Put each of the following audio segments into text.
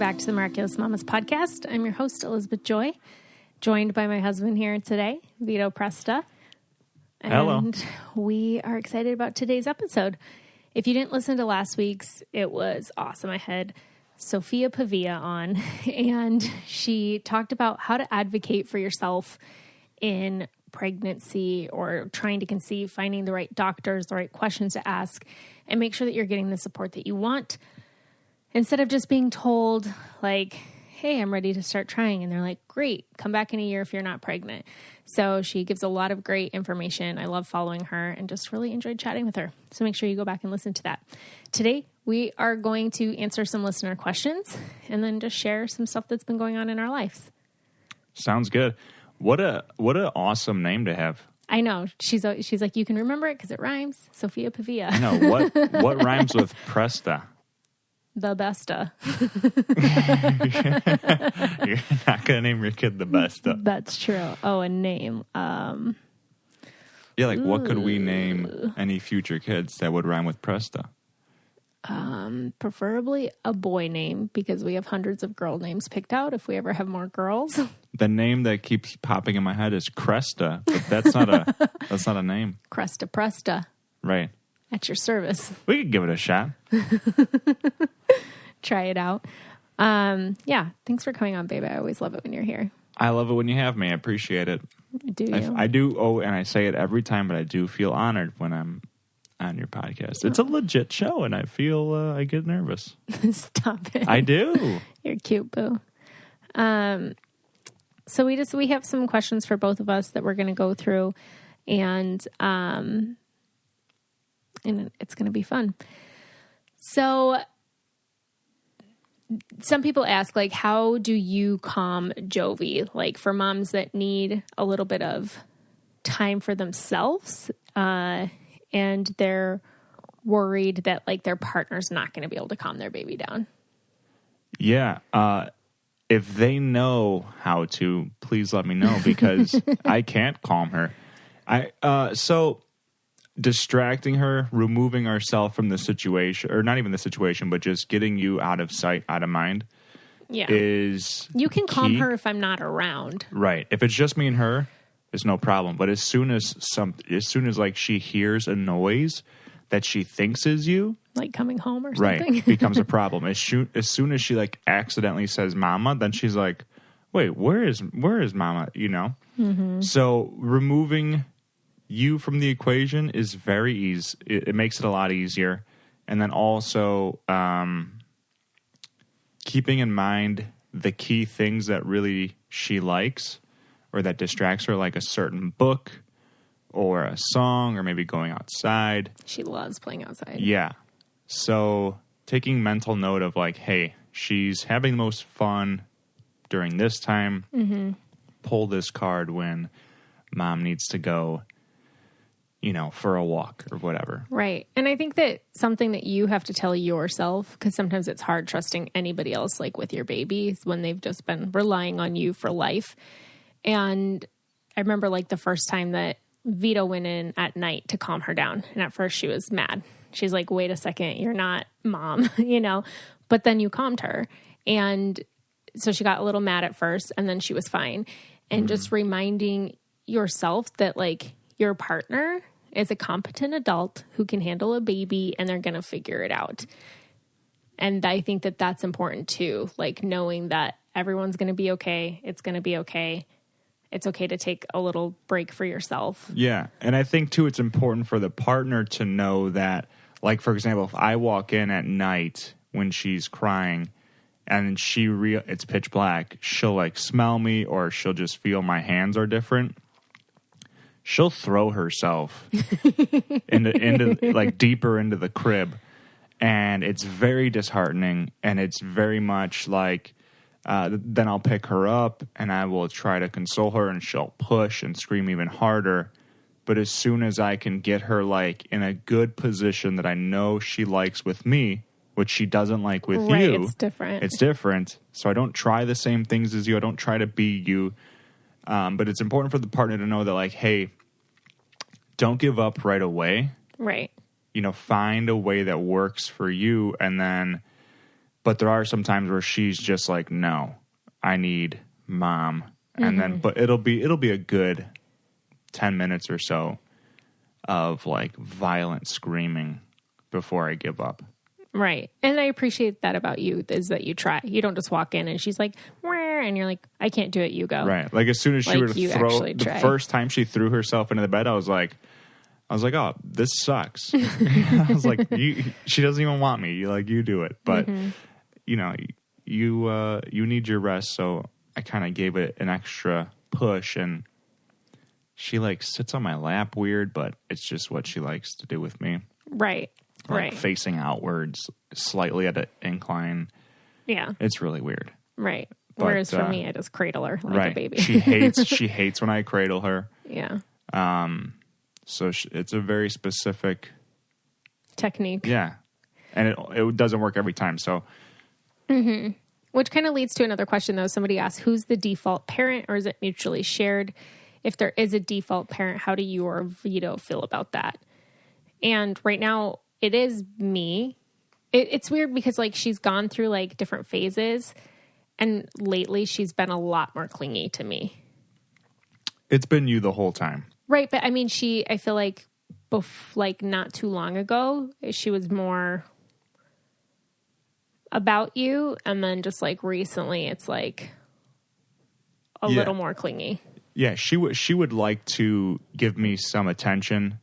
back to the Miraculous Mamas podcast. I'm your host, Elizabeth Joy, joined by my husband here today, Vito Presta. And Hello. We are excited about today's episode. If you didn't listen to last week's, it was awesome. I had Sophia Pavia on, and she talked about how to advocate for yourself in pregnancy or trying to conceive, finding the right doctors, the right questions to ask, and make sure that you're getting the support that you want. Instead of just being told, like, hey, I'm ready to start trying. And they're like, great, come back in a year if you're not pregnant. So she gives a lot of great information. I love following her and just really enjoyed chatting with her. So make sure you go back and listen to that. Today, we are going to answer some listener questions and then just share some stuff that's been going on in our lives. Sounds good. What a awesome name to have. I know. She's like, you can remember it because it rhymes. Sophia Pavia. I know. What rhymes with Presta? The Besta. You're not going to name your kid the Besta. That's true. Oh, a name. Yeah, like what could we name any future kids that would rhyme with Presta? Preferably a boy name because we have hundreds of girl names picked out if we ever have more girls. The name that keeps popping in my head is Cresta, but that's not a name. Cresta Presta. Right. At your service. We could give it a shot. Try it out. Yeah. Thanks for coming on, babe. I always love it when you're here. I love it when you have me. I appreciate it. Do you? I do. Oh, and I say it every time, but I do feel honored when I'm on your podcast. It's a legit show, and I feel I get nervous. Stop it. I do. You're cute, boo. So we have some questions for both of us that we're going to go through, and it's going to be fun. So some people ask, like, how do you calm Jovi? Like, for moms that need a little bit of time for themselves, and they're worried that, like, their partner's not going to be able to calm their baby down. Yeah. If they know how to, please let me know, because I can't calm her. So distracting her, removing ourselves from the situation, or not even the situation, but just getting you out of sight, out of mind. Yeah. Is you can key. calm her if I'm not around. Right. If it's just me and her, it's no problem. But as soon as like she hears a noise that she thinks is you, like coming home or something, right, becomes a problem. As soon as she like accidentally says "mama," then she's like, "Wait, where is mama?" You know. Mm-hmm. So removing you from the equation is very easy. It makes it a lot easier, and then also keeping in mind the key things that really she likes or that distracts her, like a certain book or a song, or maybe going outside. She loves playing outside. Yeah. So taking mental note of like, hey, she's having the most fun during this time. Mm-hmm. Pull this card when mom needs to go, for a walk or whatever. Right. And I think that something that you have to tell yourself, because sometimes it's hard trusting anybody else, like with your baby, when they've just been relying on you for life. And I remember like the first time that Vito went in at night to calm her down. And at first she was mad. She's like, wait a second, you're not mom, but then you calmed her. And so she got a little mad at first and then she was fine. And just reminding yourself that like your partner is a competent adult who can handle a baby and they're going to figure it out. And I think that that's important too. Like knowing that everyone's going to be okay. It's going to be okay. It's okay to take a little break for yourself. Yeah. And I think, too, it's important for the partner to know that, like, for example, if I walk in at night when she's crying and it's pitch black, she'll, like, smell me or she'll just feel my hands are different. She'll throw herself into like, deeper into the crib. And it's very disheartening. And it's very much like... then I'll pick her up and I will try to console her and she'll push and scream even harder. But as soon as I can get her like in a good position that I know she likes with me, which she doesn't like with you. It's different. It's different. So I don't try the same things as you. I don't try to be you. But it's important for the partner to know that like, hey, don't give up right away. Right. Find a way that works for you and then But there are some times where she's just like, no, I need mom. And then, but it'll be a good 10 minutes or so of like violent screaming before I give up. Right. And I appreciate that about you, is that you try. You don't just walk in and she's like, wah, and you're like, I can't do it, you go. Right. Like as soon as she Like, were to you throw, actually the try. first time she threw herself into the bed, I was like, oh, this sucks. I was like, she doesn't even want me. You do it. But, you know, you need your rest. So I kind of gave it an extra push, and she like sits on my lap weird, but it's just what she likes to do with me. Right. Like right. facing outwards, slightly at an incline. Yeah. It's really weird. Right. But, whereas for me, I just cradle her like a baby. She hates when I cradle her. Yeah. So it's a very specific technique. Yeah. And it doesn't work every time. So, Which kind of leads to another question, though. Somebody asked, who's the default parent, or is it mutually shared? If there is a default parent, how do you or Vito feel about that? And right now, it is me. It's weird because, like, she's gone through, like, different phases. And lately, she's been a lot more clingy to me. It's been you the whole time. Right. But, I mean, I feel like, not too long ago, she was more about you, and then just like recently it's like a little more clingy. Yeah, she would like to give me some attention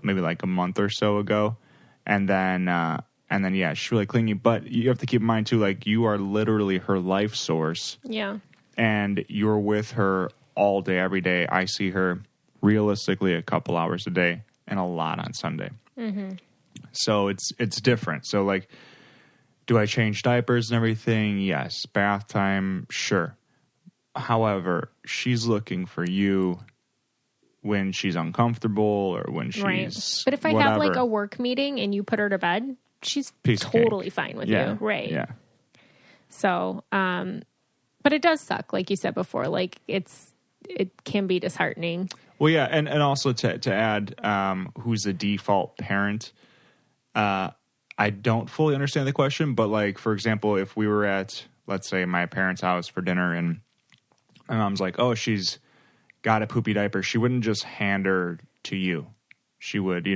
maybe like a month or so ago, and then yeah, she's really clingy, but you have to keep in mind too, like, you are literally her life source. Yeah. And you're with her all day every day. I see her realistically a couple hours a day and a lot on Sunday. So it's different. So like, do I change diapers and everything? Yes. Bath time? Sure. However, she's looking for you when she's uncomfortable or when she's But if I whatever. have like a work meeting and you put her to bed, she's totally fine with you. Right. Yeah. So, but it does suck. Like you said before, like it can be disheartening. Well, yeah. And also to add, who's the default parent? I don't fully understand the question, but like, for example, if we were at, let's say, my parents' house for dinner and my mom's like, oh, she's got a poopy diaper, she wouldn't just hand her to you. She would,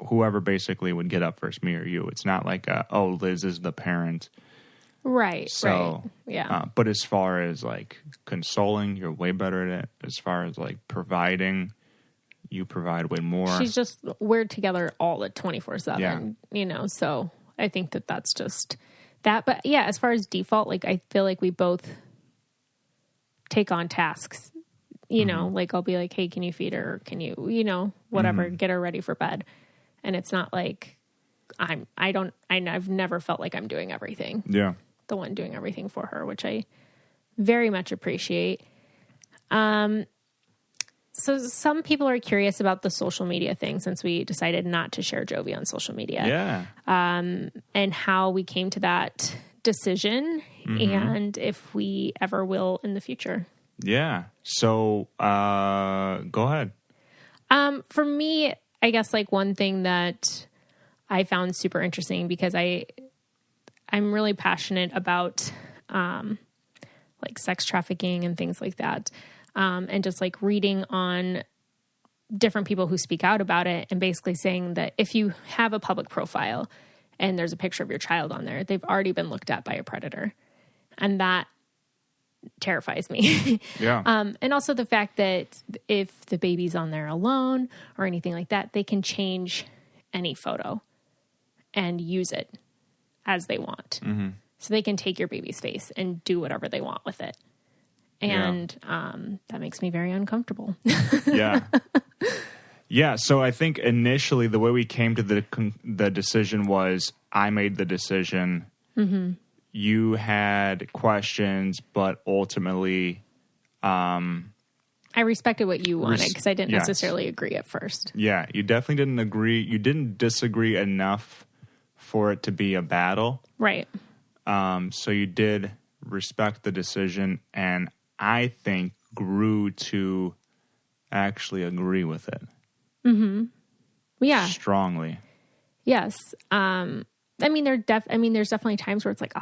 whoever basically would get up first, me or you. It's not like, Liz is the parent. Right. So, right. Yeah. But as far as like consoling, you're way better at it. As far as like providing, you provide way more. She's just, we're together all at 24/7, so I think that's just that. But yeah, as far as default, like, I feel like we both take on tasks, like I'll be like, hey, can you feed her? Or can you, whatever, get her ready for bed. And it's not like I've never felt like I'm doing everything. Yeah. The one doing everything for her, which I very much appreciate. So some people are curious about the social media thing, since we decided not to share Jovi on social media. Yeah. And how we came to that decision, and if we ever will in the future. Yeah. So go ahead. For me, I guess like one thing that I found super interesting, because I'm really passionate about like sex trafficking and things like that. And just like reading on different people who speak out about it, and basically saying that if you have a public profile and there's a picture of your child on there, they've already been looked at by a predator. And that terrifies me. Yeah. And also the fact that if the baby's on there alone or anything like that, they can change any photo and use it as they want. So they can take your baby's face and do whatever they want with it. And that makes me very uncomfortable. Yeah. Yeah. So I think initially the way we came to the decision was I made the decision. You had questions, but ultimately... I respected what you wanted, because I didn't necessarily agree at first. Yeah. You definitely didn't agree. You didn't disagree enough for it to be a battle. Right. So you did respect the decision, and I think grew to actually agree with it. Yeah. Strongly. Yes. I mean, there's definitely times where it's like,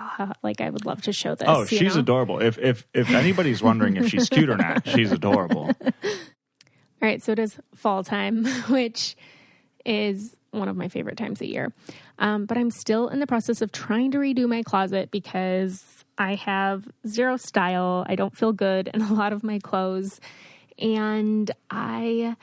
like I would love to show this. Oh, she's adorable. If anybody's wondering if she's cute or not, she's adorable. All right. So it is fall time, which is one of my favorite times of year. But I'm still in the process of trying to redo my closet because I have zero style. I don't feel good in a lot of my clothes. And I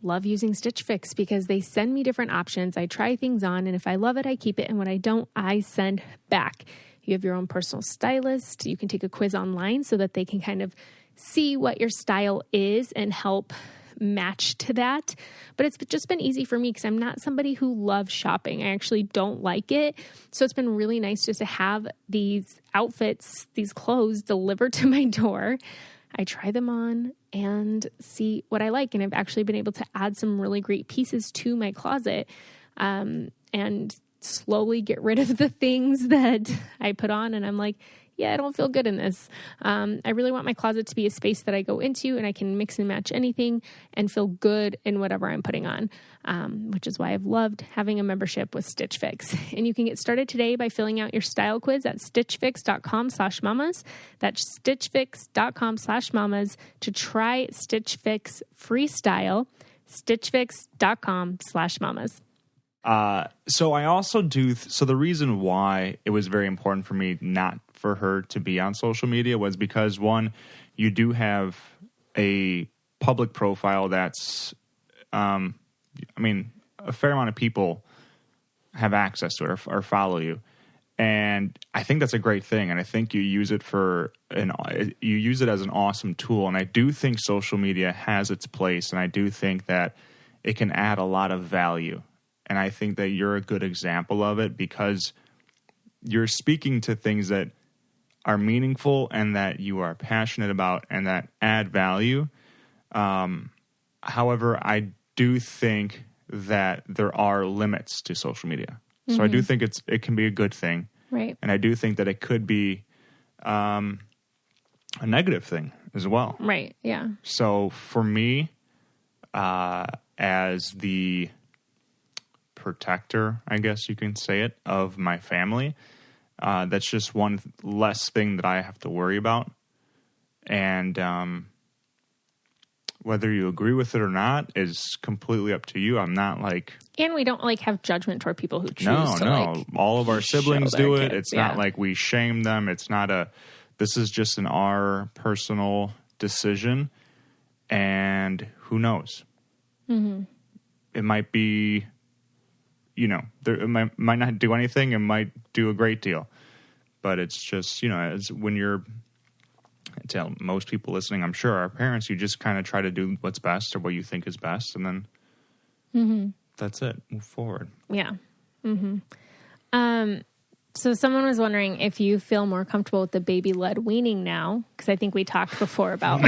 love using Stitch Fix because they send me different options. I try things on, and if I love it, I keep it. And when I don't, I send back. You have your own personal stylist. You can take a quiz online so that they can kind of see what your style is and help match to that. But it's just been easy for me because I'm not somebody who loves shopping. I actually don't like it. So it's been really nice just to have these outfits, these clothes delivered to my door. I try them on and see what I like. And I've actually been able to add some really great pieces to my closet and slowly get rid of the things that I put on. And I'm like, yeah, I don't feel good in this. I really want my closet to be a space that I go into and I can mix and match anything and feel good in whatever I'm putting on, which is why I've loved having a membership with Stitch Fix. And you can get started today by filling out your style quiz at stitchfix.com/mamas. That's stitchfix.com/mamas to try Stitch Fix freestyle. stitchfix.com/mamas. So I also do. So the reason why it was very important for me not for her to be on social media was because, one, you do have a public profile that's, a fair amount of people have access to it or follow you. And I think that's a great thing. And I think you use it as an awesome tool. And I do think social media has its place. And I do think that it can add a lot of value. And I think that you're a good example of it because you're speaking to things that are meaningful and that you are passionate about and that add value. However, I do think that there are limits to social media. So I do think it can be a good thing. Right. And I do think that it could be a negative thing as well. Right. Yeah. So for me, as the protector, I guess you can say it, of my family, that's just one less thing that I have to worry about. And whether you agree with it or not is completely up to you. I'm not like... And we don't have judgment toward people who choose to all of our siblings do it. Kids. It's not like we shame them. It's not this is just our personal decision. And who knows? Mm-hmm. It might be... it might not do anything. It might do a great deal. But it's just, it's when you're, I tell most people listening, I'm sure, our parents, you just kind of try to do what's best or what you think is best. And then that's it. Move forward. Yeah. Mm-hmm. So someone was wondering if you feel more comfortable with the baby-led weaning now, because I think we talked before about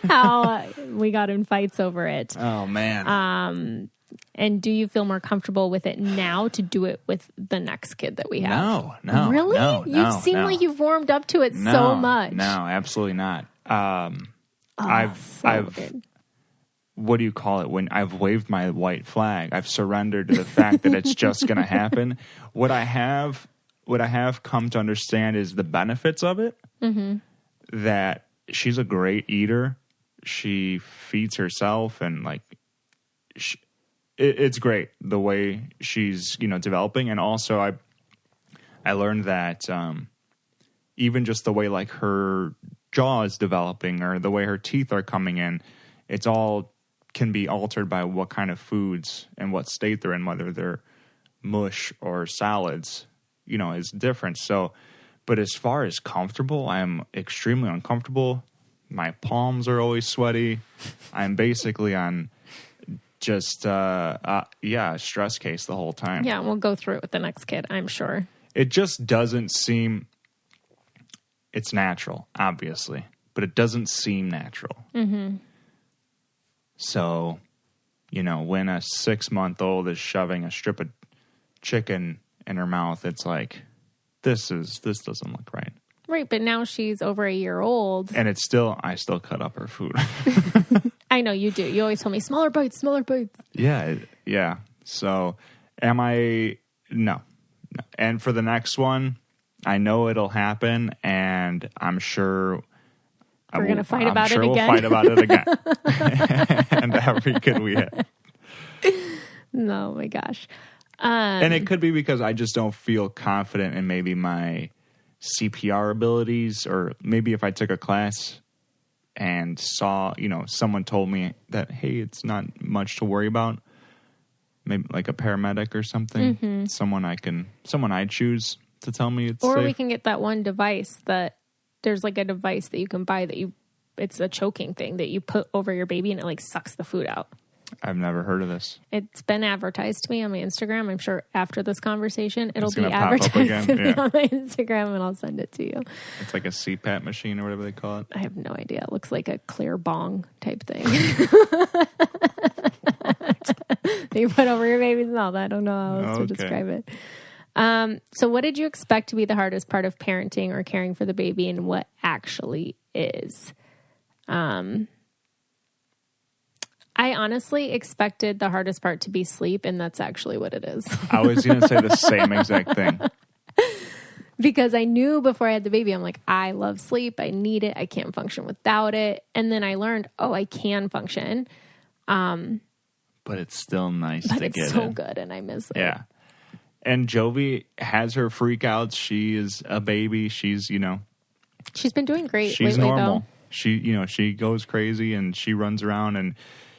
how we got in fights over it. Oh, man. And do you feel more comfortable with it now to do it with the next kid that we have? No. Really? No, you seem like you've warmed up to it so much. No, absolutely not. Good. What do you call it? When I've waved my white flag, I've surrendered to the fact that it's just going to happen. What I have come to understand is the benefits of it. Mm-hmm. That she's a great eater. She feeds herself and it's great the way she's, developing. And also I learned that even just the way her jaw is developing or the way her teeth are coming in, it's all can be altered by what kind of foods and what state they're in, whether they're mush or solids, is different. So, but as far as comfortable, I am extremely uncomfortable. My palms are always sweaty. I'm basically on just, a stress case the whole time. Yeah, we'll go through it with the next kid, I'm sure. It just doesn't seem, it's natural, obviously, but it doesn't seem natural. Mm-hmm. So, when a 6-month-old is shoving a strip of chicken in her mouth, it's like, this doesn't look right. Right, but now she's over a year old. And I still cut up her food. I know you do. You always tell me, smaller bites. Yeah. So am I No. And for the next one, I know it'll happen, and I'm sure we're going to fight about it again. We'll fight about it again. And every kid we have. Oh my gosh. And it could be because I just don't feel confident in maybe my CPR abilities, or maybe if I took a class and saw, someone told me that, hey, it's not much to worry about. Maybe like a paramedic or something. Mm-hmm. Someone I choose to tell me it's safe. Or we can get that one device that there's like a device that you can buy it's a choking thing that you put over your baby and it like sucks the food out. I've never heard of this. It's been advertised to me on my Instagram. I'm sure after this conversation, it'll be advertised to me on my Instagram, and I'll send it to you. It's like a CPAP machine or whatever they call it. I have no idea. It looks like a clear bong type thing. You put over your baby's mouth. I don't know how else to describe it. So what did you expect to be the hardest part of parenting or caring for the baby, and what actually is? I honestly expected the hardest part to be sleep, and that's actually what it is. I was going to say the same exact thing. Because I knew before I had the baby, I'm like, I love sleep. I need it. I can't function without it. And then I learned, I can function. But it's still nice to get it. But it's so good, and I miss it. Yeah. And Jovi has her freakouts. She is a baby. She's been doing great she's lately, normal. Though. She goes crazy, and she runs around, and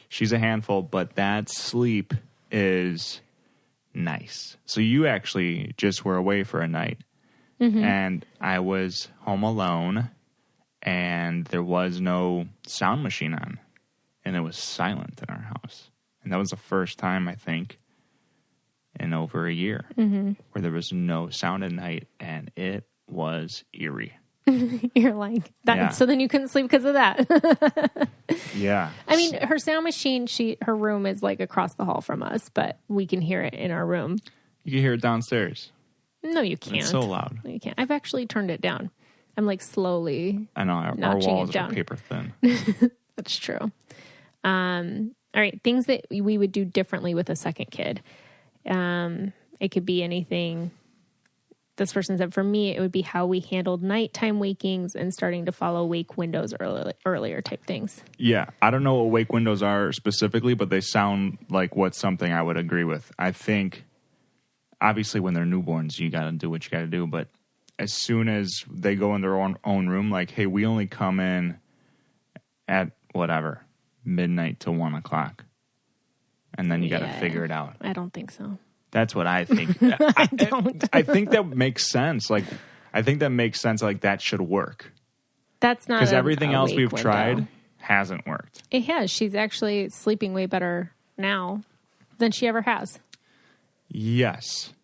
she's a handful, but that sleep is nice. So you actually just were away for a night, and I was home alone, and there was no sound machine on, and it was silent in our house. And that was the first time, I think, in over a year where there was no sound at night, and it was eerie. You're like that. Yeah. So then you couldn't sleep because of that. Yeah. I mean, her sound machine, her room is like across the hall from us, but we can hear it in our room. You can hear it downstairs. No, you can't. It's so loud. No, you can't. I've actually turned it down. I'm like slowly. I know our walls are paper thin. That's true. All right. Things that we would do differently with a second kid. It could be anything. This person said, for me, it would be how we handled nighttime wakings and starting to follow wake windows earlier type things. Yeah. I don't know what wake windows are specifically, but they sound like what's something I would agree with. I think, obviously, when they're newborns, you got to do what you got to do. But as soon as they go in their own room, like, hey, we only come in at whatever, midnight to 1 o'clock. And then you got to figure it out. I don't think so. That's what I think. I think that makes sense. Like, I think that makes sense. Like, that should work. That's not because everything else we've tried hasn't worked. It has. She's actually sleeping way better now than she ever has. Yes.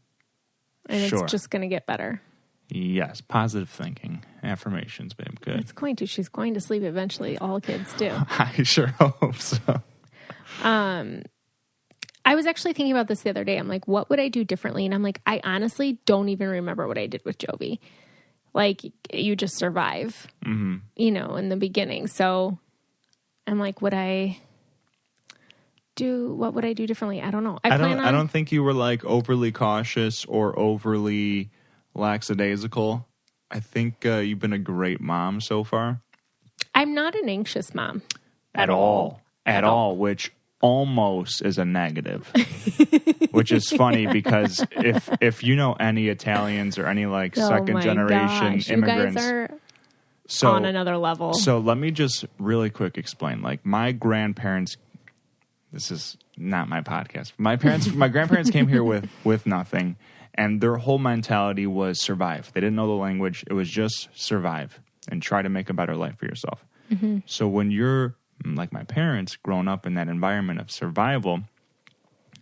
And it's just going to get better. Yes. Positive thinking. Affirmations, babe. Good. It's going to. She's going to sleep eventually. All kids do. I sure hope so. I was actually thinking about this the other day. I'm like, what would I do differently? And I'm like, I honestly don't even remember what I did with Jovi. Like, you just survive, in the beginning. So I'm like, what would I do differently? I don't know. I don't think you were like overly cautious or overly lackadaisical. I think you've been a great mom so far. I'm not an anxious mom. At all, which almost is a negative, which is funny because if you know any Italians or any like second generation immigrants, you guys are on another level. So let me just really quick explain. Like my grandparents, this is not my podcast. My grandparents came here with nothing, and their whole mentality was survive. They didn't know the language. It was just survive and try to make a better life for yourself. Mm-hmm. So when you're like my parents, grown up in that environment of survival,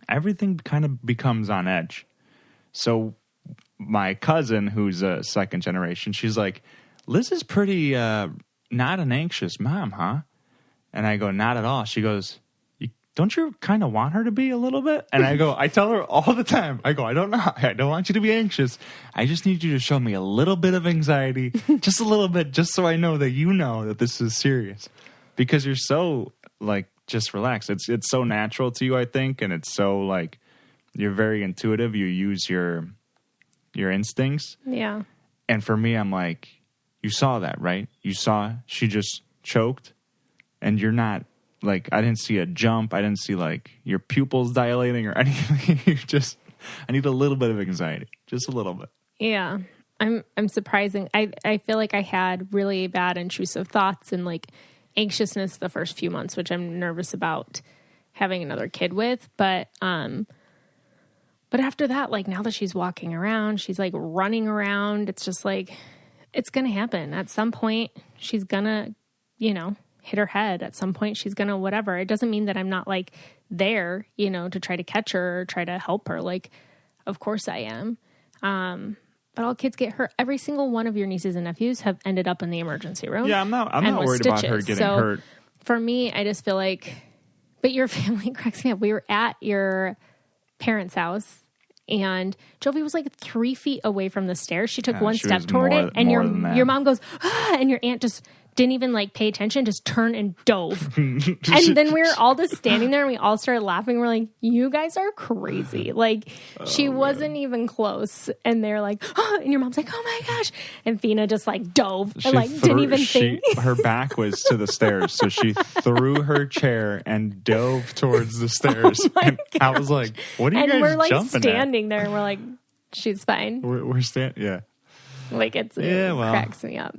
everything kind of becomes on edge. So my cousin, who's a second generation, she's like, Liz is pretty not an anxious mom, huh? And I go, not at all. She goes, don't you kind of want her to be a little bit? And I tell her all the time, I don't know. I don't want you to be anxious. I just need you to show me a little bit of anxiety, just a little bit, just so I know that this is serious. Because you're so, like, just relaxed. It's so natural to you, I think, and it's so, like, you're very intuitive. You use your instincts. Yeah. And for me, I'm like, you saw that, right? You saw she just choked, and you're not like, I didn't see a jump. I didn't see like your pupils dilating or anything. I need a little bit of anxiety, just a little bit. Yeah. I'm surprising. I feel like I had really bad intrusive thoughts and like anxiousness the first few months, which I'm nervous about having another kid with. But after that, like now that she's walking around, she's like running around. It's just like, it's going to happen. At some point, she's going to, hit her head. At some point, she's going to whatever. It doesn't mean that I'm not like there, to try to catch her or try to help her. Like, of course I am. But all kids get hurt. Every single one of your nieces and nephews have ended up in the emergency room. Yeah, I'm not worried about her getting hurt. For me, I just feel like, but your family cracks me up. We were at your parents' house, and Jovi was like 3 feet away from the stairs. She took one step toward it, and your mom goes, and your aunt just didn't even like pay attention, just turned and dove. And then we were all just standing there, and we all started laughing. We're like, you guys are crazy. Like, she wasn't even close. And they're like, and your mom's like, oh my gosh. And Fina just like dove and like didn't even think. Her back was to the stairs. So she threw her chair and dove towards the stairs. Oh and gosh. I was like, what are you guys we're like jumping standing there, and we're like, she's fine. We're standing, yeah. Like it cracks me up.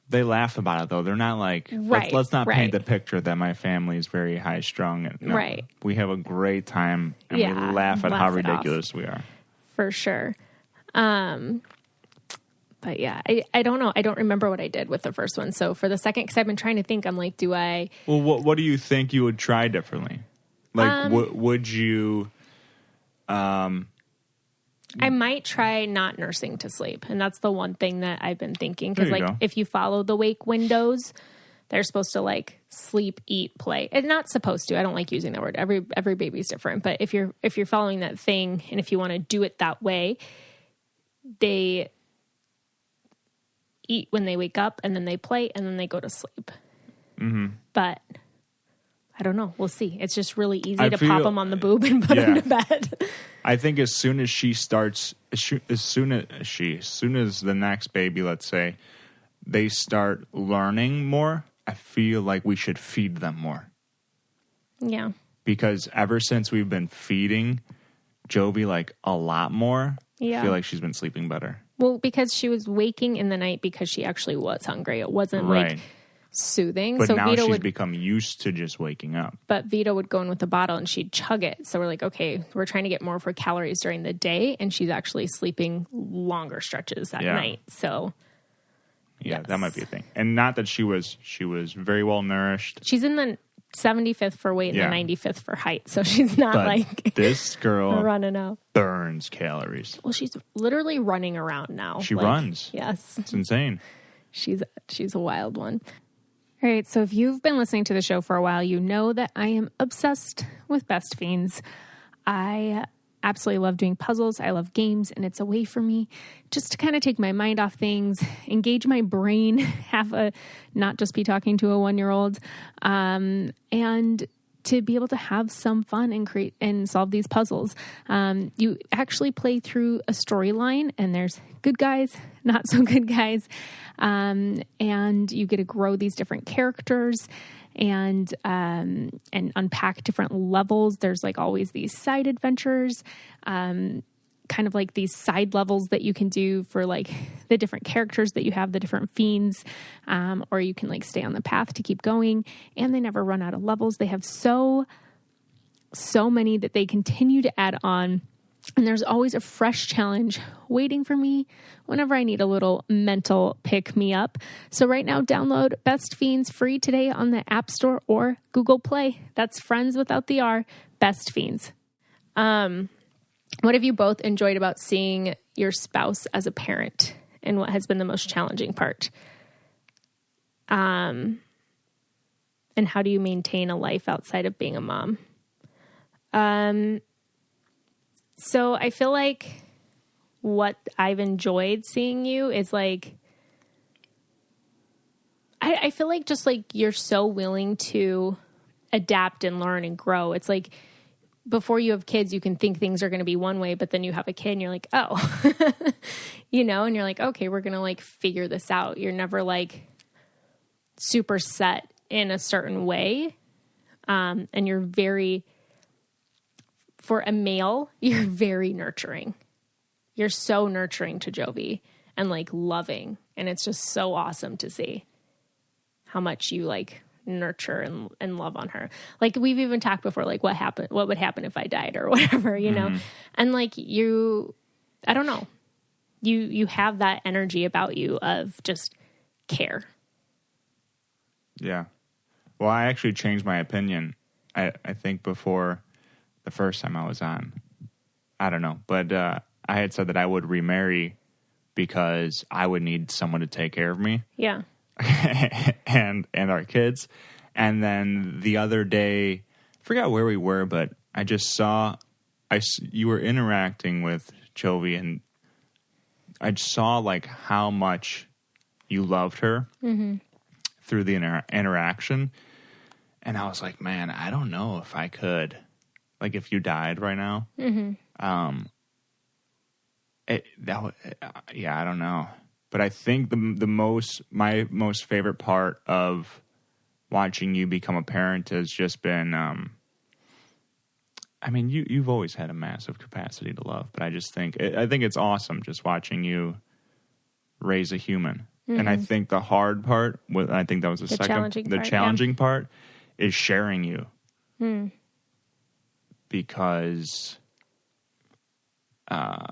They laugh about it, though. They're not like, let's not paint the picture that my family is very high strung. No, right. We have a great time, and we laugh at how ridiculous we are. For sure. But yeah, I don't know. I don't remember what I did with the first one. So for the second, because I've been trying to think, I'm like, do I... Well, what do you think you would try differently? Like, would you... I might try not nursing to sleep. And that's the one thing that I've been thinking. Because like if you follow the wake windows, they're supposed to like sleep, eat, play. And not supposed to. I don't like using that word. Every baby's different. But if you're following that thing, and if you want to do it that way, they eat when they wake up, and then they play, and then they go to sleep. Mm-hmm. But I don't know. We'll see. It's just really easy to pop them on the boob and put them to bed. I think as soon as she starts, as soon as the next baby, let's say, they start learning more, I feel like we should feed them more. Yeah. Because ever since we've been feeding Jovi like a lot more, I feel like she's been sleeping better. Well, because she was waking in the night because she actually was hungry. It wasn't like soothing. But so now Vito she's become used to just waking up. But Vito would go in with the bottle and she'd chug it. So we're like, okay, we're trying to get more of her calories during the day, and she's actually sleeping longer stretches at night. So that might be a thing. And not that she was very well nourished. She's in the 75th for weight and the 95th for height. So she's not like this girl running out. Burns calories. Well, she's literally running around now. She runs. Yes. It's insane. She's a wild one. All right, so if you've been listening to the show for a while, you know that I am obsessed with Best Fiends. I absolutely love doing puzzles. I love games, and it's a way for me just to kind of take my mind off things, engage my brain, not just be talking to a 1-year-old, and to be able to have some fun and create and solve these puzzles. You actually play through a storyline, and there's good guys, not so good guys, and you get to grow these different characters and unpack different levels. There's like always these side adventures, kind of like these side levels that you can do for like the different characters that you have, the different fiends, or you can like stay on the path to keep going. And they never run out of levels. They have so many that they continue to add on. And there's always a fresh challenge waiting for me whenever I need a little mental pick-me-up. So right now, download Best Fiends free today on the App Store or Google Play. That's friends without the R, Best Fiends. What have you both enjoyed about seeing your spouse as a parent, and what has been the most challenging part? And how do you maintain a life outside of being a mom? So I feel like what I've enjoyed seeing you is like, I feel like just like you're so willing to adapt and learn and grow. It's like before you have kids, you can think things are going to be one way, but then you have a kid and you're like, oh, you know, and you're like, okay, we're going to like figure this out. You're never like super set in a certain way. And you're for a male, you're very nurturing. You're so nurturing to Jovi and like loving. And it's just so awesome to see how much you like nurture and love on her. Like we've even talked before, like what would happen if I died or whatever, you know? And like I don't know, you have that energy about you of just care. Yeah. Well, I actually changed my opinion. I think before the first time I was on, I don't know, but I had said that I would remarry because I would need someone to take care of me. Yeah. and our kids. And then the other day, I forgot where we were, but I just saw you were interacting with Jovi, and I saw like how much you loved her through the interaction. And I was like, man, I don't know if I could, like, if you died right now. I don't know. But I think my most favorite part of watching you become a parent has just been, I mean, you've always had a massive capacity to love, but I think it's awesome just watching you raise a human. And I think the hard part, I think that was the challenging part is sharing you. Because how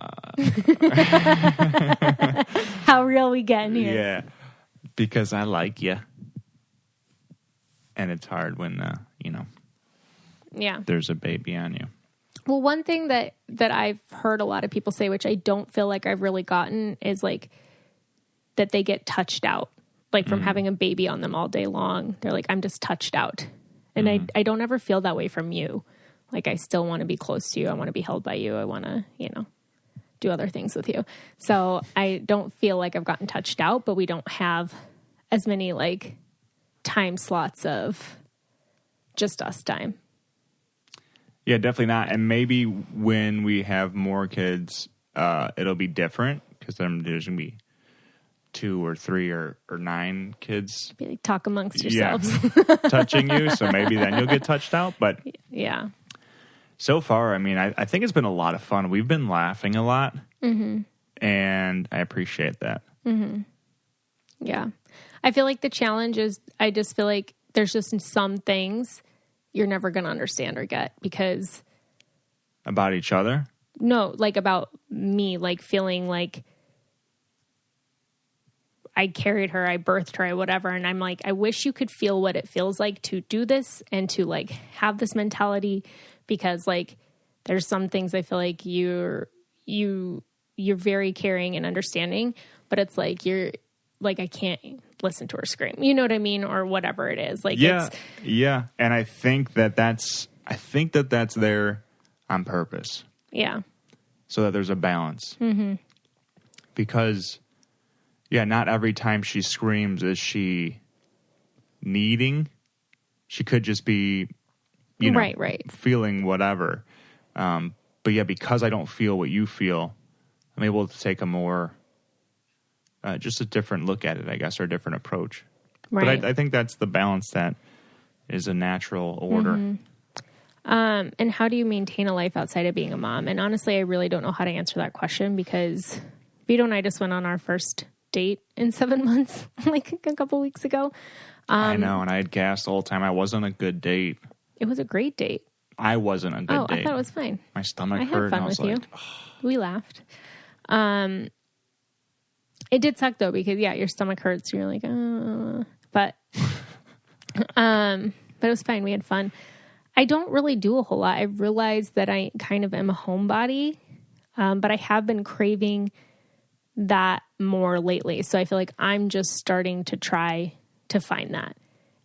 real we getting here? Yeah, because I like you, and it's hard when there's a baby on you. Well, one thing that I've heard a lot of people say, which I don't feel like I've really gotten, is like that they get touched out, like from having a baby on them all day long. They're like, I'm just touched out, and I don't ever feel that way from you. Like, I still want to be close to you. I want to be held by you. I want to, do other things with you. So I don't feel like I've gotten touched out, but we don't have as many, like, time slots of just us time. Yeah, definitely not. And maybe when we have more kids, it'll be different because then there's going to be 2 or 3 or 9 kids. Be like, talk amongst yourselves. Yeah, touching you. So maybe then you'll get touched out. But yeah. So far, I mean, I think it's been a lot of fun. We've been laughing a lot, and I appreciate that. Yeah. I feel like the challenge is I just feel like there's just some things you're never going to understand or get because... About each other? No, like about me, like feeling like I carried her, I birthed her, whatever. And I'm like, I wish you could feel what it feels like to do this and to like have this mentality. Because like there's some things I feel like you're very caring and understanding, but it's like you're like I can't listen to her scream. You know what I mean? Or whatever it is. Like yeah. And I think that's there on purpose. Yeah. So that there's a balance. Because not every time she screams is she needing. She could just be right. feeling whatever. But yeah, because I don't feel what you feel, I'm able to take a more, just a different look at it, I guess, or a different approach. Right. But I think that's the balance that is a natural order. And how do you maintain a life outside of being a mom? And honestly, I really don't know how to answer that question because Vito and I just went on our first date in 7 months, like a couple weeks ago. I know, and I had gassed the whole time. I wasn't a good date. It was a great date. I wasn't a good date. I thought it was fine. My stomach hurt. I had fun with you. We laughed. It did suck though because your stomach hurts. You're like, but it was fine. We had fun. I don't really do a whole lot. I realized that I kind of am a homebody, but I have been craving that more lately. So I feel like I'm just starting to try to find that.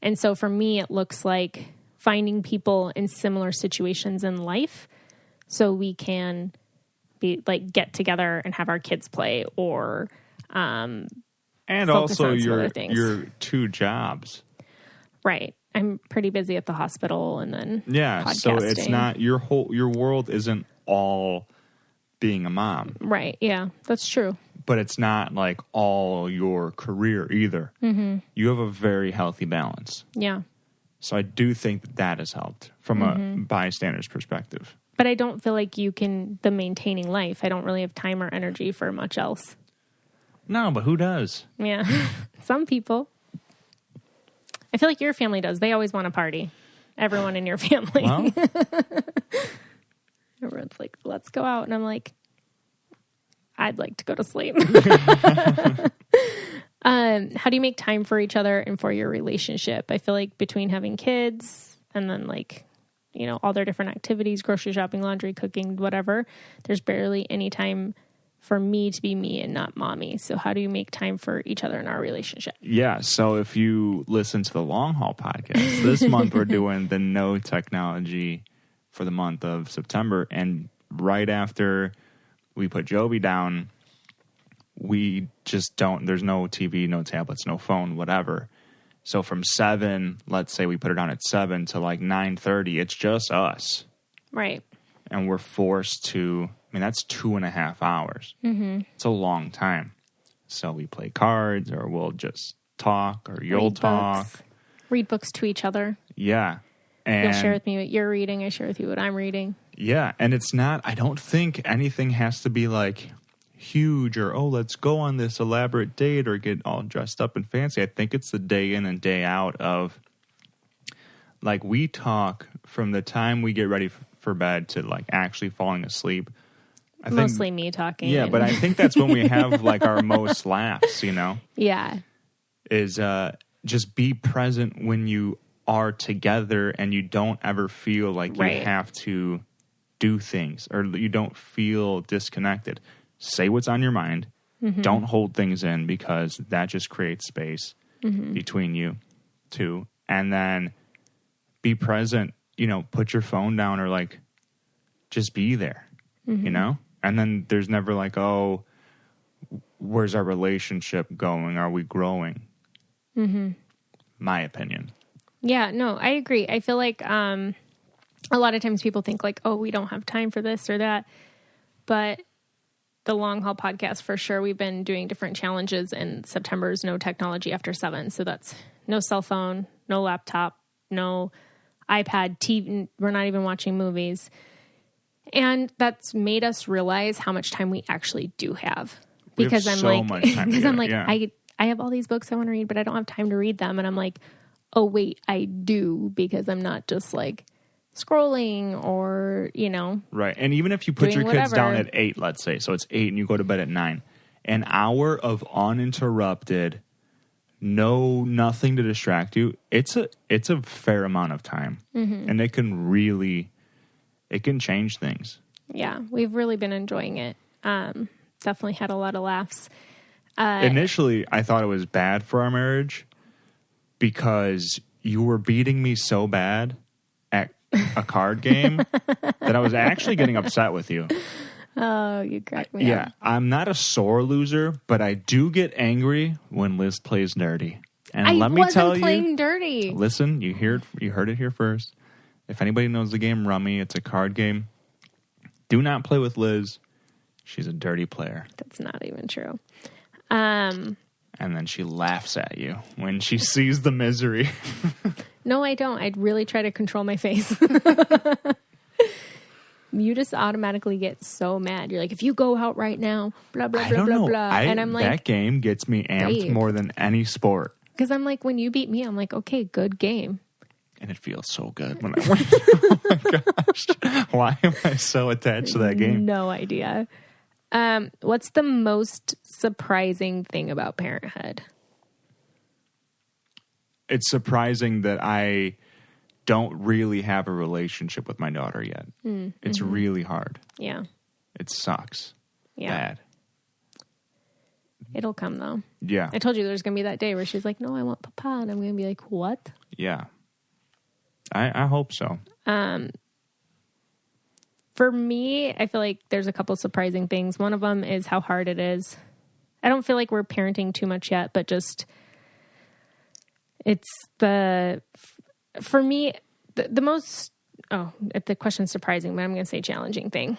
And so for me, it looks like finding people in similar situations in life so we can be like get together and have our kids play or and also your 2 jobs. Right. I'm pretty busy at the hospital and then podcasting. So it's not your world isn't all being a mom. Right. Yeah, that's true. But it's not like all your career either. Mm-hmm. You have a very healthy balance. Yeah. So I do think that has helped from a bystander's perspective. But I don't feel like the maintaining life. I don't really have time or energy for much else. No, but who does? Yeah. Some people. I feel like your family does. They always want to party. Everyone in your family. Well, everyone's like, let's go out. And I'm like, I'd like to go to sleep. How do you make time for each other and for your relationship? I feel like between having kids and then like, you know, all their different activities, grocery shopping, laundry, cooking, whatever, there's barely any time for me to be me and not mommy. So how do you make time for each other in our relationship? Yeah. So if you listen to the Long Haul podcast, this month we're doing the no technology for the month of September. And right after we put Jovi down, we just don't, there's no TV, no tablets, no phone, whatever. So from 7, let's say we put it on at 7 to like 9:30, it's just us. Right. And we're forced to, I mean, that's 2.5 hours. Mm-hmm. It's a long time. So we play cards or we'll just talk or you'll talk. Read books to each other. Yeah. And you'll share with me what you're reading. I share with you what I'm reading. Yeah. And it's not, I don't think anything has to be like huge or, oh, let's go on this elaborate date or get all dressed up and fancy. I think it's the day in and day out of like we talk from the time we get ready for bed to like actually falling asleep. Mostly me talking. Yeah, but I think that's when we have like our most laughs, you know? Yeah. Is just be present when you are together and you don't ever feel like you have to do things or you don't feel disconnected. Say what's on your mind. Mm-hmm. Don't hold things in because that just creates space between you two. And then be present, you know, put your phone down or like just be there, you know? And then there's never like, oh, where's our relationship going? Are we growing? Mm-hmm. My opinion. Yeah, no, I agree. I feel like a lot of times people think like, oh, we don't have time for this or that. But the Long Haul podcast, for sure, we've been doing different challenges, and September's no technology after 7. So that's no cell phone, no laptop, no iPad, TV. We're not even watching movies. And that's made us realize how much time we actually do have. Because I'm like, I have all these books I want to read, but I don't have time to read them. And I'm like, oh, wait, I do, because I'm not just like scrolling or, you know. Right. And even if you put your kids down at 8, let's say, so it's 8 and you go to bed at 9, an hour of uninterrupted, nothing to distract you, it's a fair amount of time. Mm-hmm. And it can change things. Yeah. We've really been enjoying it. Definitely had a lot of laughs. Initially, I thought it was bad for our marriage because you were beating me so bad at a card game that I was actually getting upset with you. Oh, you cracked me up. Yeah, I'm not a sore loser, but I do get angry when Liz plays dirty. And let me tell you, playing dirty. Listen, you heard it here first. If anybody knows the game Rummy, it's a card game. Do not play with Liz. She's a dirty player. That's not even true. And then she laughs at you when she sees the misery. No, I don't. I'd really try to control my face. You just automatically get so mad. You're like, if you go out right now, blah, blah, blah, blah, blah. And I'm like, that game gets me amped more than any sport. Because I'm like, when you beat me, I'm like, okay, good game. And it feels so good when I win. Oh my gosh. Why am I so attached to that game? No idea. What's the most surprising thing about parenthood? It's surprising that I don't really have a relationship with my daughter yet. Mm-hmm. It's really hard. Yeah. It sucks. Yeah. Bad. It'll come though. Yeah. I told you there's going to be that day where she's like, no, I want papa. And I'm going to be like, what? Yeah. I hope so. For me, I feel like there's a couple surprising things. One of them is how hard it is. I don't feel like we're parenting too much yet, but just it's the for me, the most, the question's surprising, but I'm going to say challenging thing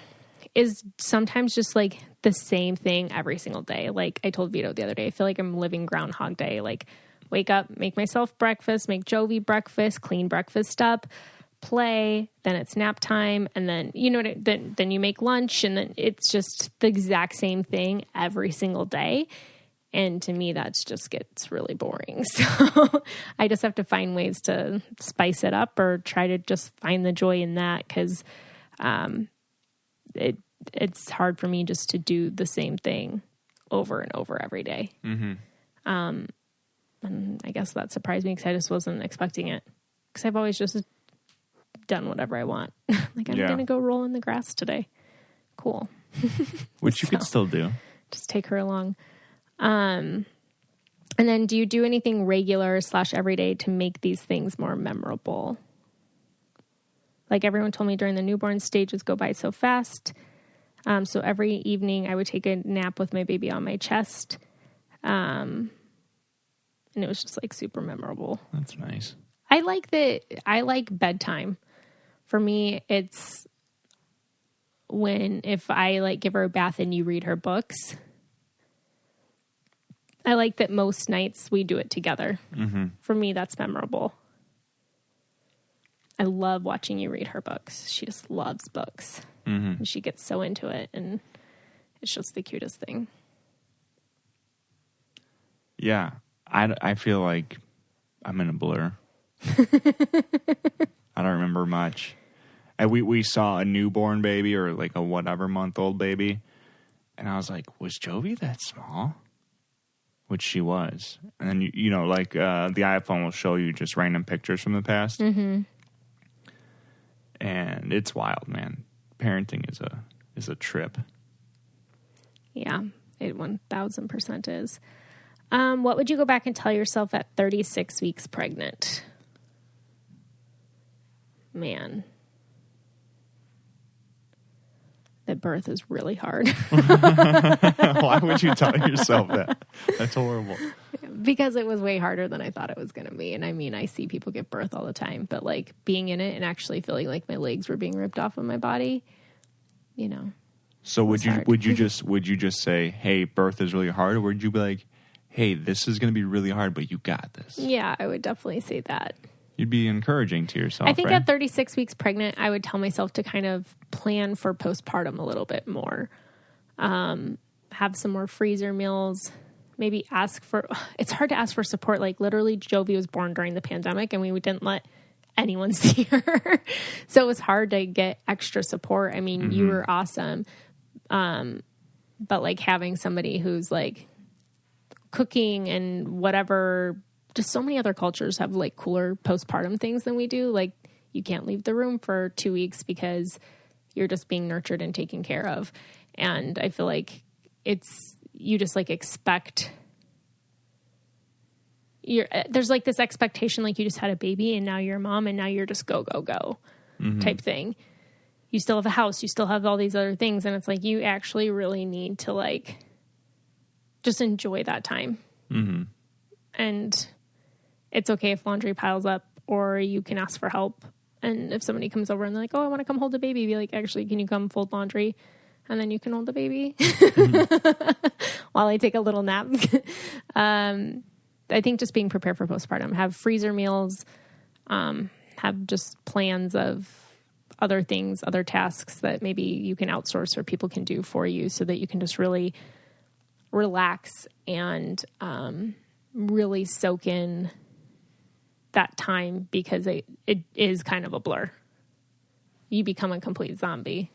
is sometimes just like the same thing every single day. Like I told Vito the other day, I feel like I'm living Groundhog Day. Like wake up, make myself breakfast, make Jovi breakfast, clean breakfast up, play, then it's nap time. And then, then you make lunch, and then it's just the exact same thing every single day. And to me, that's just gets really boring. So I just have to find ways to spice it up or try to just find the joy in that. Cause, it's hard for me just to do the same thing over and over every day. Mm-hmm. And I guess that surprised me because I just wasn't expecting it. Because I've always just done whatever I want. Like, I'm going to go roll in the grass today. Cool. Which you could still do. Just take her along. And then do you do anything regular / everyday to make these things more memorable? Like everyone told me during the newborn stages go by so fast. So every evening I would take a nap with my baby on my chest. And it was just like super memorable. That's nice. I like bedtime. For me, it's if I like give her a bath and you read her books. I like that most nights we do it together. Mm-hmm. For me, that's memorable. I love watching you read her books. She just loves books. Mm-hmm. And she gets so into it, and it's just the cutest thing. Yeah. I feel like I'm in a blur. I don't remember much. And we saw a newborn baby or like a whatever month-old baby, and I was like, was Jovi that small? Which she was. And then, the iPhone will show you just random pictures from the past. Mm-hmm. And it's wild, man. Parenting is a trip. Yeah, it 1000% is. What would you go back and tell yourself at 36 weeks pregnant? Man. That birth is really hard. Why would you tell yourself that? That's horrible. Because it was way harder than I thought it was going to be. And I mean, I see people get birth all the time, but like being in it and actually feeling like my legs were being ripped off of my body, So would you just say, hey, birth is really hard? Or would you be like, hey, this is going to be really hard, but you got this? Yeah, I would definitely say that. You'd be encouraging to yourself, I think right? at 36 weeks pregnant, I would tell myself to kind of plan for postpartum a little bit more. Have some more freezer meals. Maybe it's hard to ask for support. Like literally Jovi was born during the pandemic and we didn't let anyone see her. So it was hard to get extra support. I mean, mm-hmm. You were awesome. But like having somebody who's like cooking and whatever, just so many other cultures have like cooler postpartum things than we do. Like you can't leave the room for 2 weeks because you're just being nurtured and taken care of. And I feel like you just like expect there's like this expectation, like you just had a baby and now you're a mom and now you're just go, go, go mm-hmm. type thing. You still have a house, you still have all these other things. And it's like, you actually really need to like, just enjoy that time. Mm-hmm. And it's okay if laundry piles up or you can ask for help. And if somebody comes over and they're like, oh, I want to come hold the baby, be like, actually, can you come fold laundry? And then you can hold the baby mm-hmm. while I take a little nap. I think just being prepared for postpartum, have freezer meals, have just plans of other things, other tasks that maybe you can outsource or people can do for you so that you can just really relax and really soak in that time, because it is kind of a blur. You become a complete zombie.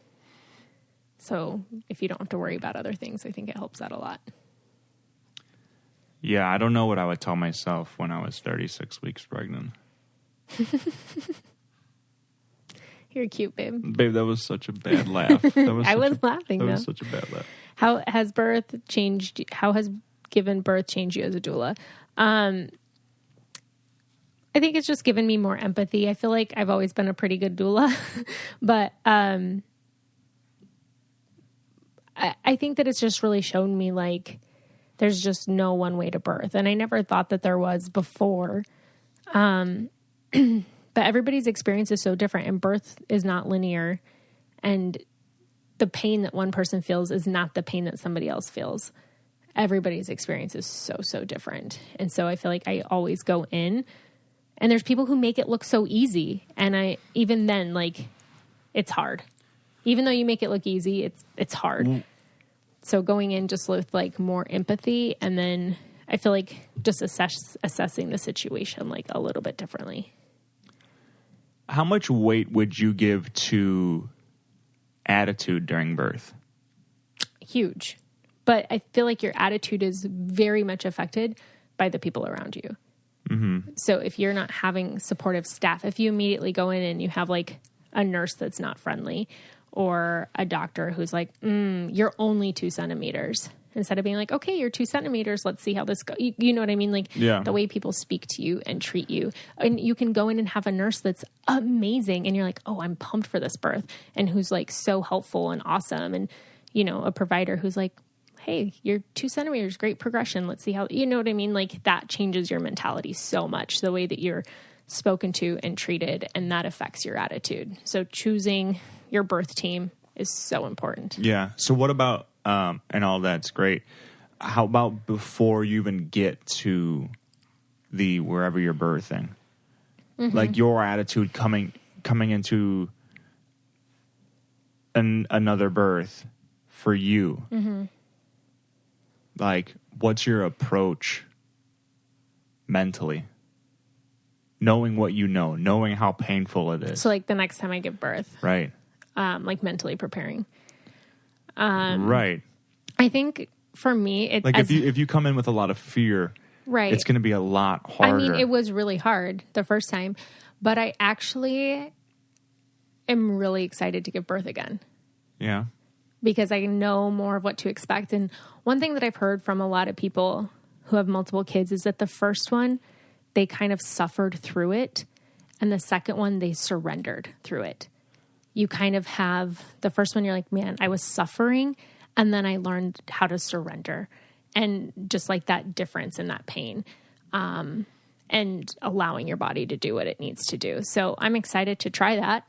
So if you don't have to worry about other things, I think it helps out a lot. Yeah, I don't know what I would tell myself when I was 36 weeks pregnant. You're cute, babe. Babe, that was such a bad laugh. I was laughing, That though. was such a bad laugh. How has giving birth changed you as a doula? I think it's just given me more empathy. I feel like I've always been a pretty good doula, but I think that it's just really shown me like there's just no one way to birth. And I never thought that there was before. But But everybody's experience is so different, and birth is not linear. And the pain that one person feels is not the pain that somebody else feels. Everybody's experience is so, so different. And so I feel like I always go in, and there's people who make it look so easy. And even then, like, it's hard. Even though you make it look easy, it's hard. So going in just with like more empathy, and then I feel like just assessing the situation like a little bit differently. How much weight would you give to attitude during birth? Huge. But I feel like your attitude is very much affected by the people around you. Mm-hmm. So if you're not having supportive staff, if you immediately go in and you have like a nurse that's not friendly, or a doctor who's like, you're only 2 centimeters, instead of being like, okay, you're 2 centimeters, let's see how this goes. You know what I mean? Like the way people speak to you and treat you. And you can go in and have a nurse that's amazing, and you're like, oh, I'm pumped for this birth, and who's like so helpful and awesome. And, you know, a provider who's like, hey, you're 2 centimeters, great progression. Let's see how, you know what I mean? Like that changes your mentality so much, the way that you're spoken to and treated, and that affects your attitude. So choosing your birth team is so important. Yeah. So what about, and all that's great. How about before you even get to the wherever you're birthing, like your attitude coming into another birth for you? Like, what's your approach mentally? Knowing what you know, knowing how painful it is. So like the next time I give birth. Right. Like mentally preparing. Right. I think for me, it's like if you come in with a lot of fear, right, it's going to be a lot harder. I mean, it was really hard the first time, but I actually am really excited to give birth again. Yeah. Because I know more of what to expect. And one thing that I've heard from a lot of people who have multiple kids is that the first one, they kind of suffered through it. And the second one, they surrendered through it. You kind of have the first one, you're like, man, I was suffering. And then I learned how to surrender, and just like that difference in that pain, and allowing your body to do what it needs to do. So I'm excited to try that,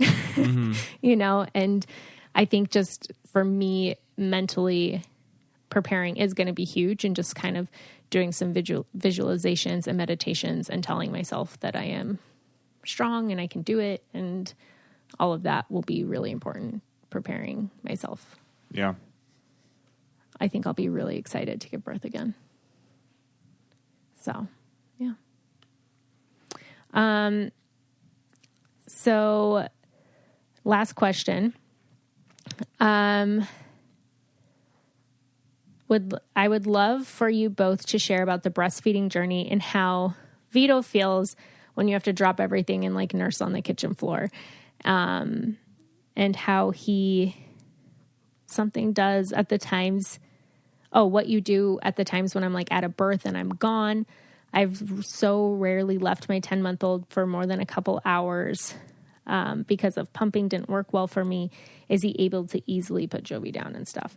you know, and I think just for me, mentally preparing is going to be huge, and just kind of doing some visualizations and meditations and telling myself that I am strong and I can do it. And all of that will be really important, preparing myself. Yeah. I think I'll be really excited to give birth again. So, yeah. So last question. I would love for you both to share about the breastfeeding journey and how Vito feels when you have to drop everything and like nurse on the kitchen floor. And how something does at the times, what you do at the times when I'm like at a birth and I'm gone. I've so rarely left my 10-month-old for more than a couple hours because of pumping didn't work well for me. Is he able to easily put Jovi down and stuff?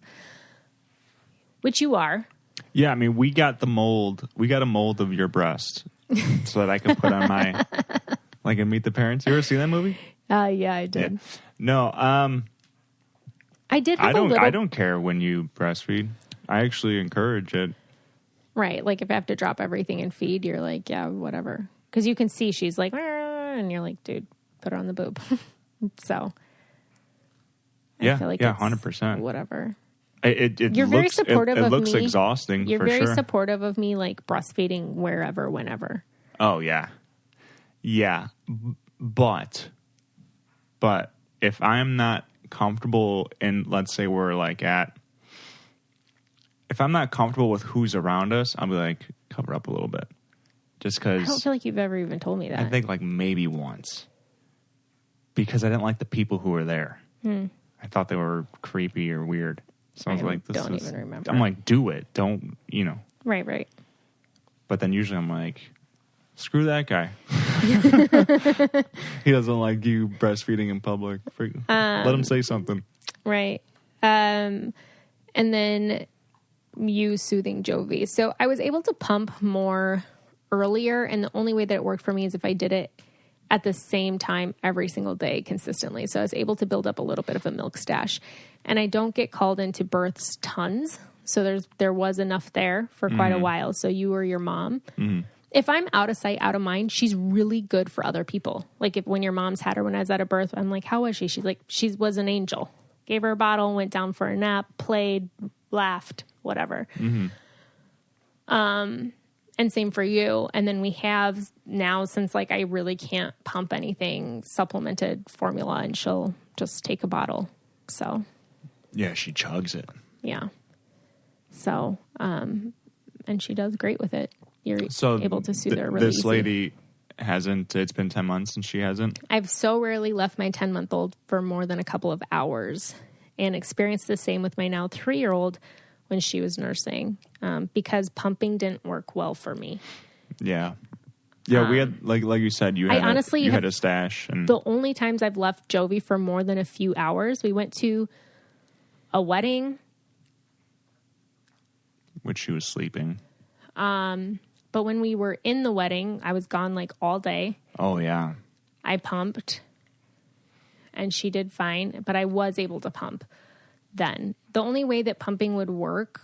Which you are. Yeah, I mean, we got a mold of your breast so that I could put on my, like in Meet the Parents. You ever see that movie? Yeah, I did. Yeah. No, I did. I don't care when you breastfeed. I actually encourage it. Right. Like if I have to drop everything and feed, you're like, yeah, whatever. Because you can see she's like, and you're like, dude, put her on the boob. So. I feel like 100%. Whatever. You're very supportive of me. It looks exhausting. You're for very sure. supportive of me, like breastfeeding wherever, whenever. Oh yeah, yeah. But if I'm not comfortable in, let's say we're like if I'm not comfortable with who's around us, I'll be like, cover up a little bit, just because. I don't feel like you've ever even told me that. I think like maybe once, because I didn't like the people who were there. I thought they were creepy or weird. So I was like, don't even remember. I'm like, do it. Don't, you know. Right. But then usually I'm like, screw that guy. He doesn't like you breastfeeding in public. Let him say something. Right. And then you soothing Jovi. So I was able to pump more earlier. And the only way that it worked for me is if I did it at the same time every single day consistently. So I was able to build up a little bit of a milk stash. And I don't get called into births tons. So there was enough there for quite a while. So you or your mom. If I'm out of sight, out of mind, she's really good for other people. Like when your mom's had her when I was at a birth, I'm like, how was she? She's like, she was an angel. Gave her a bottle, went down for a nap, played, laughed, whatever. And same for you. And then we have now, since like I really can't pump anything, supplemented formula, and she'll just take a bottle. So yeah, she chugs it. Yeah. So, and she does great with it. You're able to soothe her really This easy. lady hasn't, it's been 10 months and she hasn't? I've so rarely left my 10-month-old for more than a couple of hours, and experienced the same with my now 3-year-old when she was nursing, because pumping didn't work well for me. Yeah. Yeah, we had, like you said, you had a stash. And the only times I've left Jovi for more than a few hours, we went to a wedding. Which she was sleeping. But when we were in the wedding, I was gone like all day. Oh, yeah. I pumped, and she did fine, but I was able to pump then. The only way that pumping would work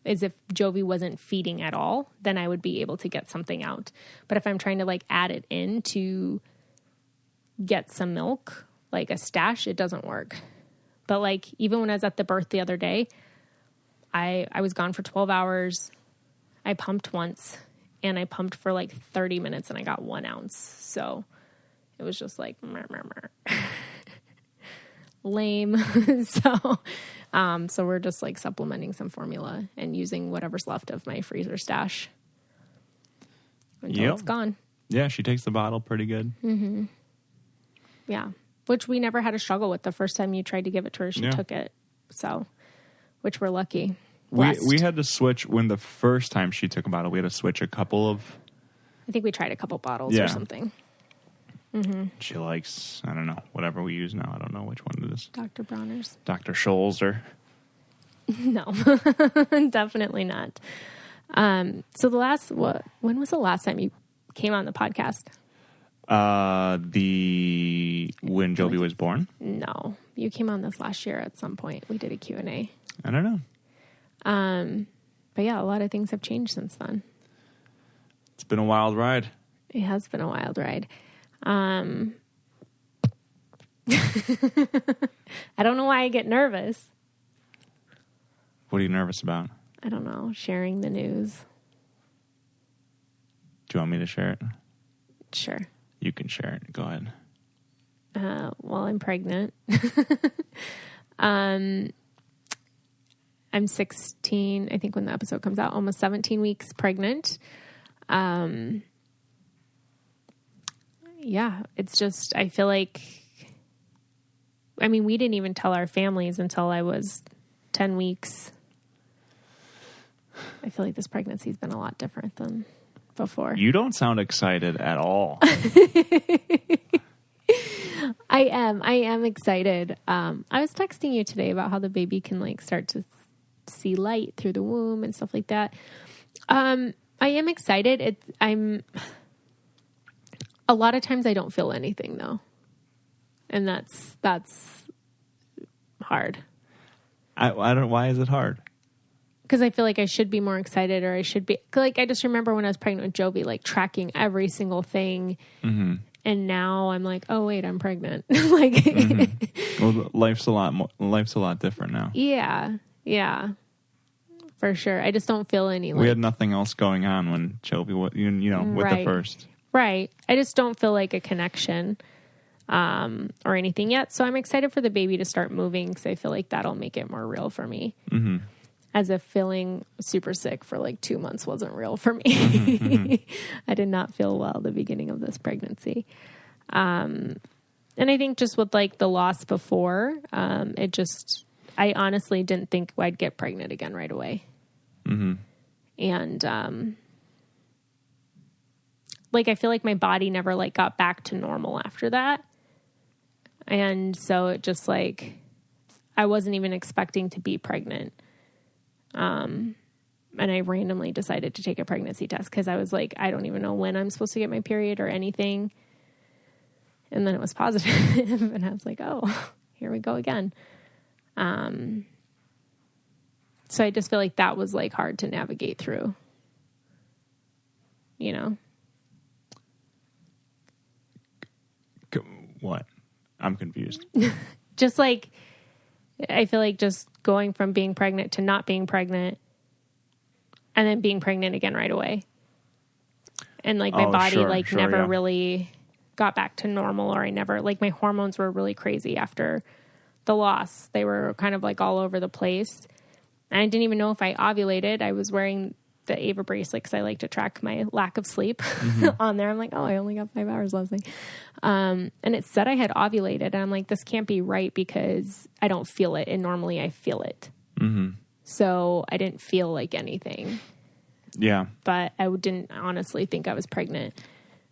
is if Jovi wasn't feeding at all, then I would be able to get something out. But if I'm trying to like add it in to get some milk, like a stash, it doesn't work. But like even when I was at the birth the other day, I was gone for 12 hours. I pumped once, and I pumped for like 30 minutes, and I got 1 ounce. So it was just like lame. So we're just like supplementing some formula and using whatever's left of my freezer stash until it's gone. Yeah, she takes the bottle pretty good. Mm-hmm. Yeah, which we never had a struggle with. The first time you tried to give it to her, she took it. So, which we're lucky. We had to switch when the first time she took a bottle. We had to switch a couple of. I think we tried a couple bottles or something. Mm-hmm. She likes, I don't know, whatever we use now. I don't know which one it is. Dr. Bronner's. Dr. Scholl's or. No, definitely not. So when was the last time you came on the podcast? When Jovi was born? No, you came on this last year at some point. We did a Q&A. I don't know. But yeah, a lot of things have changed since then. It's been a wild ride. It has been a wild ride. I don't know why I get nervous. What are you nervous about? I don't know. Sharing the news. Do you want me to share it? Sure. You can share it. Go ahead. Well, I'm pregnant. I'm 16, I think when the episode comes out, almost 17 weeks pregnant. Yeah, it's just, I feel like, I mean, we didn't even tell our families until I was 10 weeks. I feel like this pregnancy's been a lot different than before. You don't sound excited at all. I am excited. I was texting you today about how the baby can like start to see light through the womb and stuff like that. I am excited. I'm a lot of times I don't feel anything though. And that's hard. I don't, why is it hard? Because I feel like I should be more excited, or I should be like, I just remember when I was pregnant with Jovi, like tracking every single thing. Mm-hmm. And now I'm like, oh wait, I'm pregnant. Like, mm-hmm. Well, life's a lot different now. Yeah, for sure. I just don't feel any. We had nothing else going on when Jovi was, with the first. Right. I just don't feel like a connection, or anything yet. So I'm excited for the baby to start moving, because I feel like that'll make it more real for me. Mm-hmm. As if feeling super sick for like 2 months wasn't real for me. Mm-hmm. I did not feel well at the beginning of this pregnancy. And I think just with like the loss before, I honestly didn't think I'd get pregnant again right away. Mm-hmm. And, like, I feel like my body never like got back to normal after that. And so it just like, I wasn't even expecting to be pregnant. And I randomly decided to take a pregnancy test because I was like, I don't even know when I'm supposed to get my period or anything. And then it was positive. And I was like, oh, here we go again. So I just feel like that was like hard to navigate through, you know? What? I'm confused. Just like, I feel like just going from being pregnant to not being pregnant and then being pregnant again right away. And like my body never really got back to normal, or I never, like my hormones were really crazy after the loss. They were kind of like all over the place. And I didn't even know if I ovulated. I was wearing the Ava bracelet because I like to track my lack of sleep on there. I'm like, oh, I only got 5 hours last night. And it said I had ovulated. And I'm like, this can't be right because I don't feel it. And normally I feel it. Mm-hmm. So I didn't feel like anything. Yeah. But I didn't honestly think I was pregnant.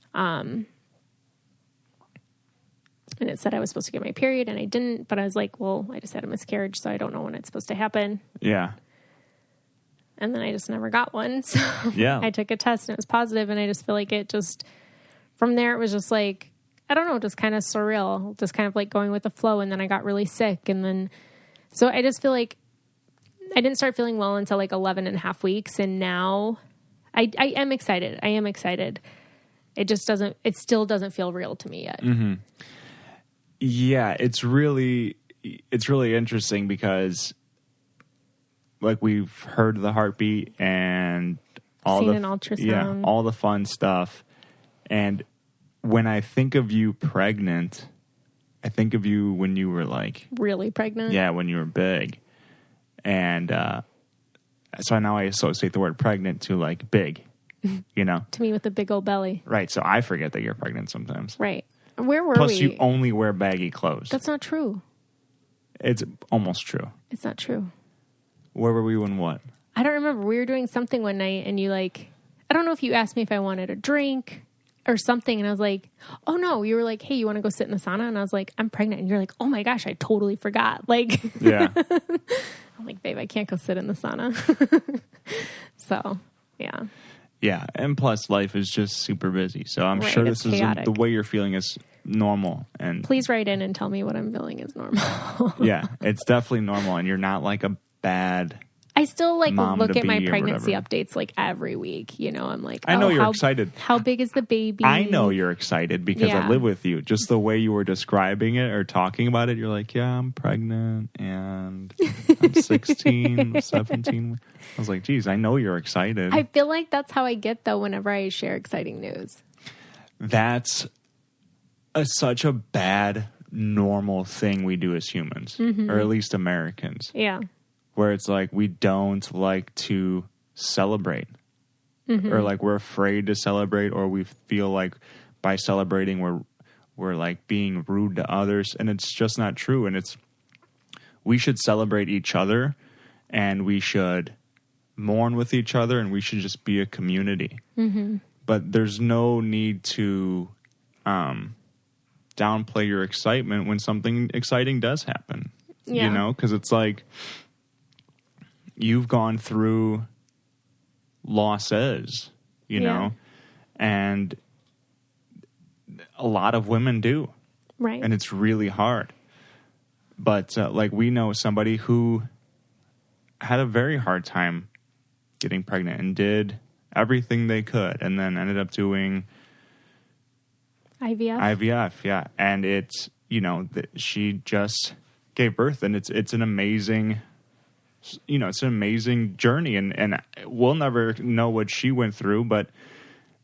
And it said I was supposed to get my period and I didn't. But I was like, well, I just had a miscarriage, so I don't know when it's supposed to happen. Yeah. And then I just never got one. So yeah. I took a test and it was positive, and I just feel like it just, from there, it was just like, I don't know, just kind of surreal, just kind of like going with the flow. And then I got really sick. And then, so I just feel like I didn't start feeling well until like 11 and a half weeks. And now I am excited. I am excited. It still doesn't feel real to me yet. Mm-hmm. Yeah. It's really interesting because like we've heard the heartbeat and seen an ultrasound. All the fun stuff. And when I think of you pregnant, I think of you when you were like really pregnant. Yeah, when you were big. And so now I associate the word pregnant to like big, you know? To me with a big old belly. Right. So I forget that you're pregnant sometimes. Right. Where were Plus, we? you only wear baggy clothes. That's not true. It's almost true. It's not true. Where were we when what? I don't remember. We were doing something one night and you like, I don't know if you asked me if I wanted a drink or something. And I was like, oh no, you were like, hey, you want to go sit in the sauna? And I was like, I'm pregnant. And you're like, oh my gosh, I totally forgot. Like, yeah. I'm like, babe, I can't go sit in the sauna. So, yeah. Yeah. And plus life is just super busy. So I'm right, sure this is chaotic. the way you're feeling is normal. And please write in and tell me what I'm feeling is normal. Yeah. It's definitely normal. And you're not like a bad I still like mom look to at my be or pregnancy whatever. updates like every week. You know, I'm like, I know you're excited. How big is the baby? I know you're excited because I live with you. Just the way you were describing it or talking about it, you're like, yeah, I'm pregnant and I'm 16, 17. I was like, geez, I know you're excited. I feel like that's how I get though whenever I share exciting news. That's such a bad normal thing we do as humans, or at least Americans. Yeah. Where it's like we don't like to celebrate, or like we're afraid to celebrate, or we feel like by celebrating we're like being rude to others, and it's just not true. And we should celebrate each other, and we should mourn with each other, and we should just be a community. Mm-hmm. But there's no need to downplay your excitement when something exciting does happen. Yeah. You know, because it's like, you've gone through losses, you know, and a lot of women do. Right. And it's really hard. But like we know somebody who had a very hard time getting pregnant and did everything they could and then ended up doing IVF, yeah. And it's, you know, she just gave birth, and it's an amazing, you know, it's an amazing journey, and we'll never know what she went through, but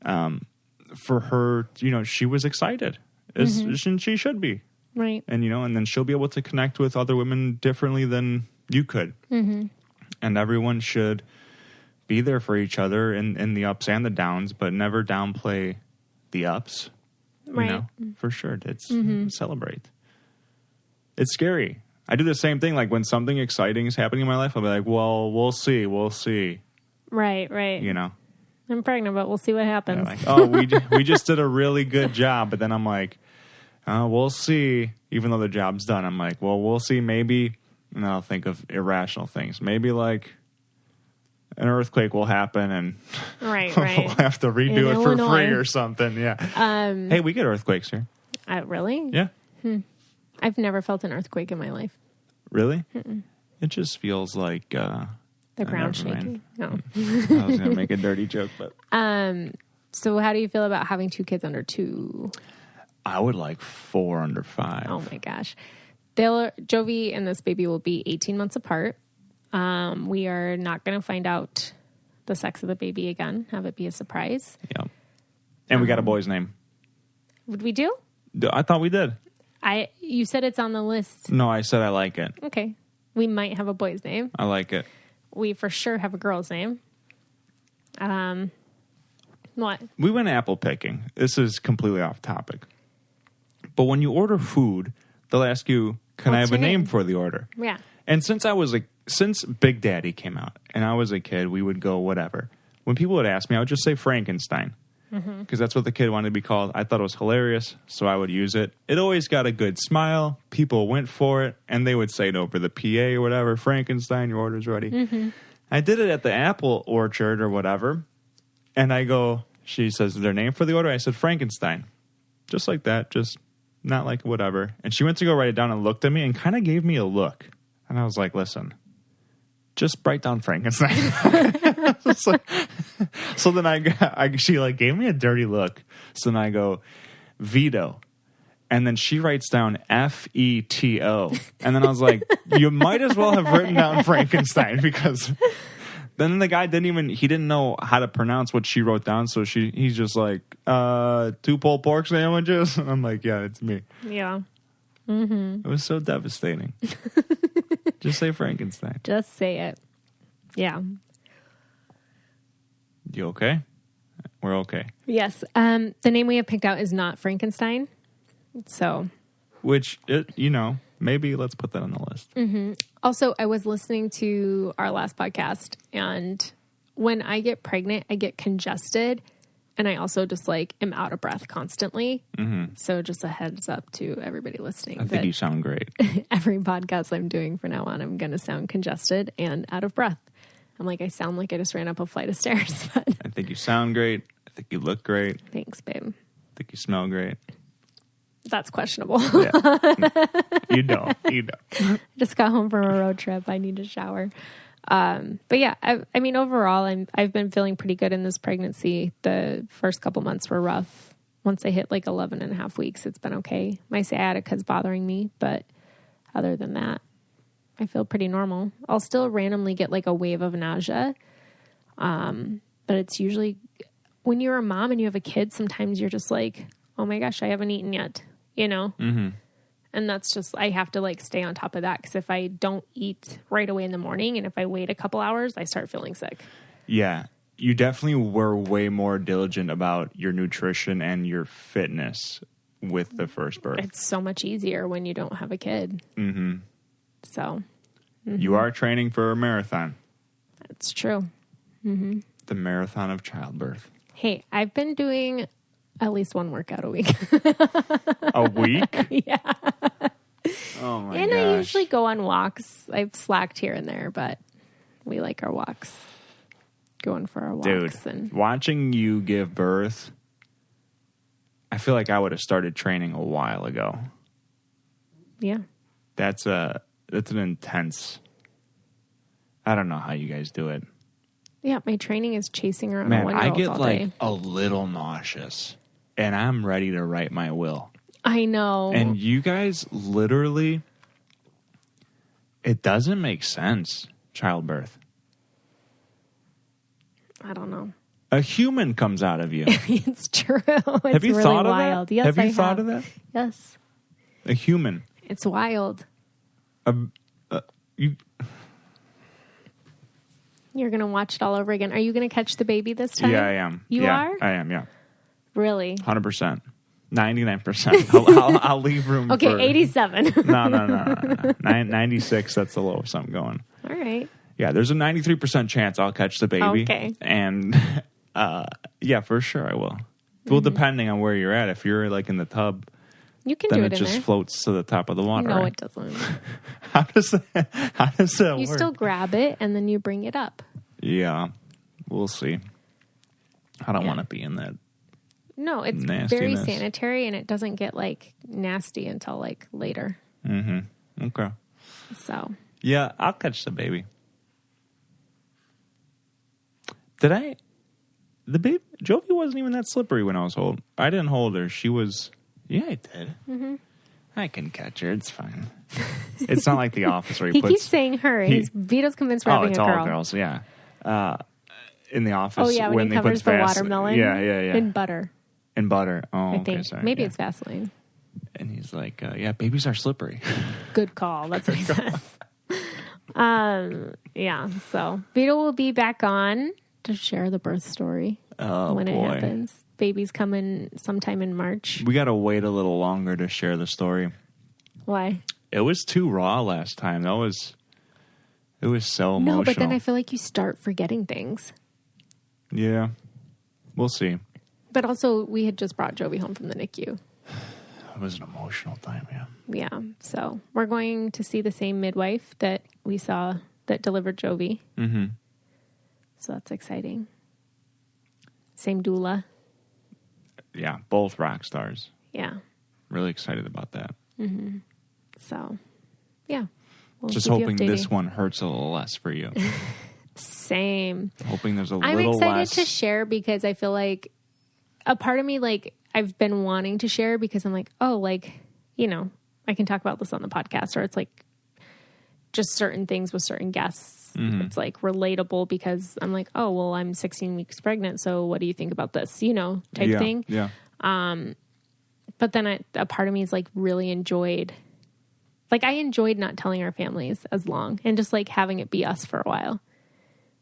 for her, you know, she was excited, and she should be. Right. And, you know, and then she'll be able to connect with other women differently than you could. Mm-hmm. And everyone should be there for each other in the ups and the downs, but never downplay the ups. Right. You know, for sure. It's celebrate. It's scary. I do the same thing. Like when something exciting is happening in my life, I'll be like, well, we'll see. Right. You know, I'm pregnant, but we'll see what happens. Like, oh, we just did a really good job. But then I'm like, we'll see. Even though the job's done, I'm like, well, we'll see. Maybe, and I'll think of irrational things. Maybe like an earthquake will happen and right. we'll have to redo it for free or something. Yeah. Hey, we get earthquakes here. Really? Yeah. I've never felt an earthquake in my life. Really? Mm-mm. It just feels like the ground shaking. No. I was gonna make a dirty joke, but So how do you feel about having 2 kids under 2? I would like 4 under 5. Oh my gosh. Jovi and this baby will be 18 months apart. We are not going to find out the sex of the baby again. Have it be a surprise. Yeah. And we got a boy's name. Would we do? I thought we did. You said it's on the list. No, I said I like it. Okay. We might have a boy's name. I like it. We for sure have a girl's name. What? We went apple picking. This is completely off topic. But when you order food, they'll ask you, can I have a name for the order? Yeah. And since Big Daddy came out and I was a kid, we would go whatever. When people would ask me, I would just say Frankenstein. Because that's what the kid wanted to be called. I thought it was hilarious, so I would use it. It always got a good smile. People went for it, and they would say it over the PA or whatever, Frankenstein, your order's ready. I did it at the apple orchard or whatever, and I go, she says, is there a name for the order? I said, Frankenstein. Just like that, just not like whatever. And she went to go write it down and looked at me and kind of gave me a look. And I was like, listen, just write down Frankenstein. So then she like gave me a dirty look. So then I go, Vito. And then she writes down Feto. And then I was like, you might as well have written down Frankenstein, because then the guy didn't know how to pronounce what she wrote down. So he's just like, 2 pulled pork sandwiches. And I'm like, yeah, it's me. Yeah. It was so devastating. Just say Frankenstein. Just say it. Yeah. You okay? We're okay. Yes. The name we have picked out is not Frankenstein. So. Which, maybe let's put that on the list. Also, I was listening to our last podcast, and when I get pregnant, I get congested, and I also just am out of breath constantly. So just a heads up to everybody listening. I think you sound great. Every podcast I'm doing from now on, I'm going to sound congested and out of breath. I sound like I just ran up a flight of stairs. But I think you sound great. I think you look great. Thanks, babe. I think you smell great. That's questionable. Yeah. You don't. Just got home from a road trip. I need to shower. But yeah, I mean, overall, I've been feeling pretty good in this pregnancy. The first couple months were rough. Once I hit 11 and a half weeks, it's been okay. My sciatica's bothering me, but other than that, I feel pretty normal. I'll still randomly get a wave of nausea. But it's usually when you're a mom and you have a kid, sometimes you're just like, oh my gosh, I haven't eaten yet, And that's just, I have to stay on top of that, because if I don't eat right away in the morning and if I wait a couple hours, I start feeling sick. Yeah. You definitely were way more diligent about your nutrition and your fitness with the first birth. It's so much easier when you don't have a kid. So. You are training for a marathon. That's true. The marathon of childbirth. Hey, I've been doing at least one workout a week. A week? Yeah. Oh my gosh. And I usually go on walks. I've slacked here and there, but we like our walks. Going for our walks. Dude, watching you give birth, I feel like I would have started training a while ago. Yeah. That's an intense. I don't know how you guys do it. Yeah, my training is chasing around Man, a 1-year-old I get all day. a little nauseous, and I'm ready to write my will. I know. And you guys literally, it doesn't make sense, childbirth. I don't know. A human comes out of you. It's true. It's Have you really thought of wild. that? Yes, Have you I thought of that? Yes. A human. It's wild. You're going to watch it all over again. Are you going to catch the baby this time? Yeah, I am. You are? I am, yeah. Really? 100%. 99%. I'll leave room okay, for... 87. No. 96, that's the lowest I'm going. All right. Yeah, there's a 93% chance I'll catch the baby. Okay. And, yeah, for sure I will. Well, depending on where you're at. If you're, in the tub... You can then do it in just there. floats to the top of the water. No, right? it doesn't. How does that You work? still grab it and then you bring it up. Yeah, we'll see. I don't want to be in that No, it's nastiness. very sanitary, and it doesn't get like nasty until like later. Mm-hmm. Okay. So. Yeah, I'll catch the baby. The baby, Jovi wasn't even that slippery when I was holding. I didn't hold her. She was, yeah, I did. Mm-hmm. I can catch her. It's fine. It's not like The Office where he keeps saying her. Vito's convinced we're having it's a girl. all girls, yeah. In The Office. Oh, yeah, when he covers the watermelon. Yeah. In butter. In butter. Oh, I think. okay, sorry. Maybe it's Vaseline. And he's like, yeah, babies are slippery. Good call. That's what he says. Yeah, so Vito will be back on to share the birth story when it happens. Baby's coming sometime in March. We got to wait a little longer to share the story. Why? It was too raw last time. It was so emotional. No, but then I feel like you start forgetting things. Yeah. We'll see. But also, we had just brought Jovi home from the NICU. It was an emotional time, yeah. Yeah. So we're going to see the same midwife that we saw that delivered Jovi. Mm-hmm. So that's exciting. Same doula. Yeah, both rock stars. Yeah. Really excited about that. Mm-hmm. So, yeah. We'll just hoping this one hurts a little less for you. Same. Hoping there's a little less. I'm excited to share because I feel like a part of me, like, I've been wanting to share because I'm like, oh, like, you know, I can talk about this on the podcast, or it's like just certain things with certain guests. Mm-hmm. It's like relatable because I'm like, oh, well, I'm 16 weeks pregnant. So what do you think about this? You know, type thing. Yeah. But then a part of me is like really enjoyed, like I enjoyed not telling our families as long and just like having it be us for a while.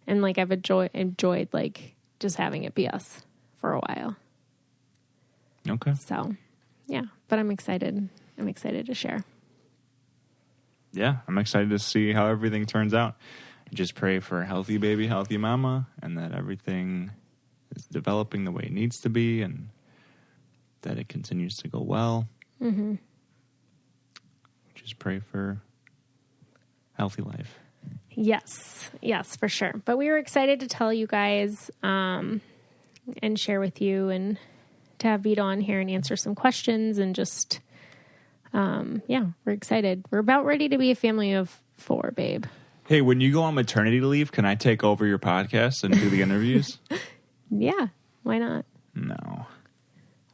And like I've enjoyed like just having it be us for a while. Okay. So, yeah, but I'm excited. I'm excited to share. Yeah, I'm excited to see how everything turns out. Just pray for a healthy baby, healthy mama, and that everything is developing the way it needs to be and that it continues to go well. Mm-hmm. Just pray for healthy life. Yes, for sure. But we were excited to tell you guys and share with you and to have Vito on here and answer some questions and just, we're excited. We're about ready to be a family of 4, babe. Hey, when you go on maternity leave, can I take over your podcast and do the interviews? Yeah, why not? No.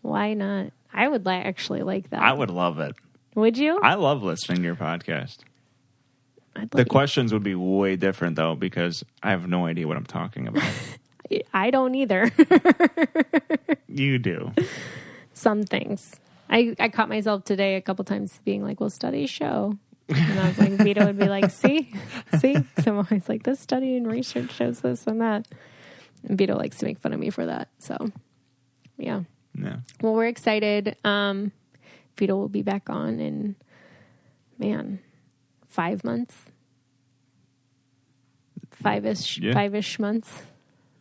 Why not? I would actually like that. I would love it. Would you? I love listening to your podcast. The questions would be way different, though, because I have no idea what I'm talking about. I don't either. You do. Some things. I caught myself today a couple times being like, well, studies show. And I was like, Vito would be like, see? So I'm always like, this study and research shows this and that. And Vito likes to make fun of me for that. So, yeah. Well, we're excited. Vito will be back on in, 5 months. 5-ish months.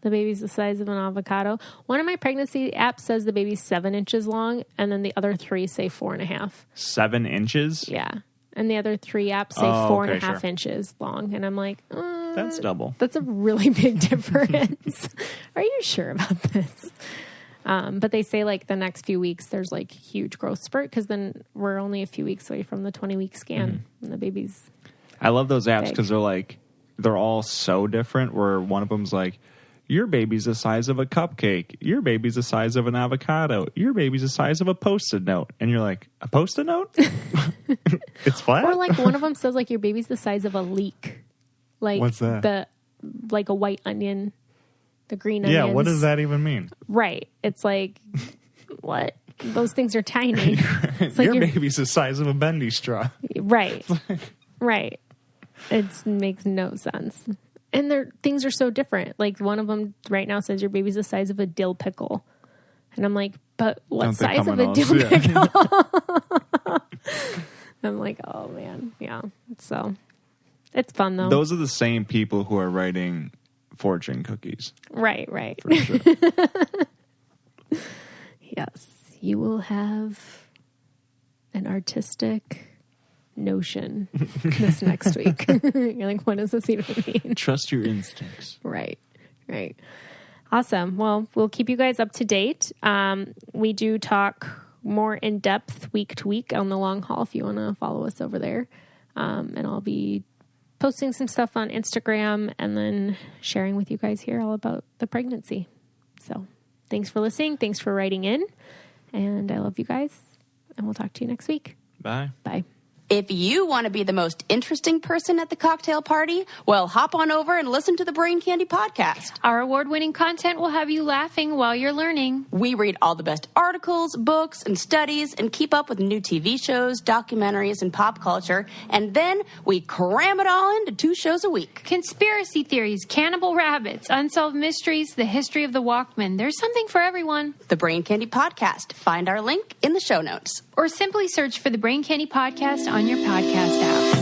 The baby's the size of an avocado. One of my pregnancy apps says the baby's 7 inches long, and then the other 3 say 4.5. 7 inches? Yeah. And the other 3 apps say 4.5 inches long. And I'm like, that's double. That's a really big difference. Are you sure about this? But they say like the next few weeks, there's like huge growth spurt because then we're only a few weeks away from the 20-week scan and the baby's I love those apps because they're all so different where one of them's like, your baby's the size of a cupcake. Your baby's the size of an avocado. Your baby's the size of a Post-it note. And you're like, a Post-it note? It's flat? Or like one of them says like your baby's the size of a leek. Like what's that? Like a white onion, the green onions. Yeah, what does that even mean? Right. It's like, what? Those things are tiny. It's like your baby's the size of a bendy straw. Right. Right. It makes no sense. And things are so different. Like one of them right now says your baby's the size of a dill pickle. And I'm like, but what size of a dill pickle? I'm like, oh man. Yeah. So it's fun though. Those are the same people who are writing fortune cookies. Right. For sure. Yes. You will have an artistic notion this next week. You're like, what does this even mean? Trust your instincts. Right. Awesome. Well, we'll keep you guys up to date. We do talk more in depth week to week on the long haul if you want to follow us over there. And I'll be posting some stuff on Instagram and then sharing with you guys here all about the pregnancy. So thanks for listening. Thanks for writing in. And I love you guys. And we'll talk to you next week. Bye. Bye. If you want to be the most interesting person at the cocktail party, well, hop on over and listen to the Brain Candy podcast. Our award-winning content will have you laughing while you're learning. We read all the best articles, books, and studies and keep up with new TV shows, documentaries, and pop culture. And then we cram it all into 2 shows a week. Conspiracy theories, cannibal rabbits, unsolved mysteries, the history of the Walkman. There's something for everyone. The Brain Candy podcast. Find our link in the show notes. Or simply search for the Brain Candy podcast on your podcast app.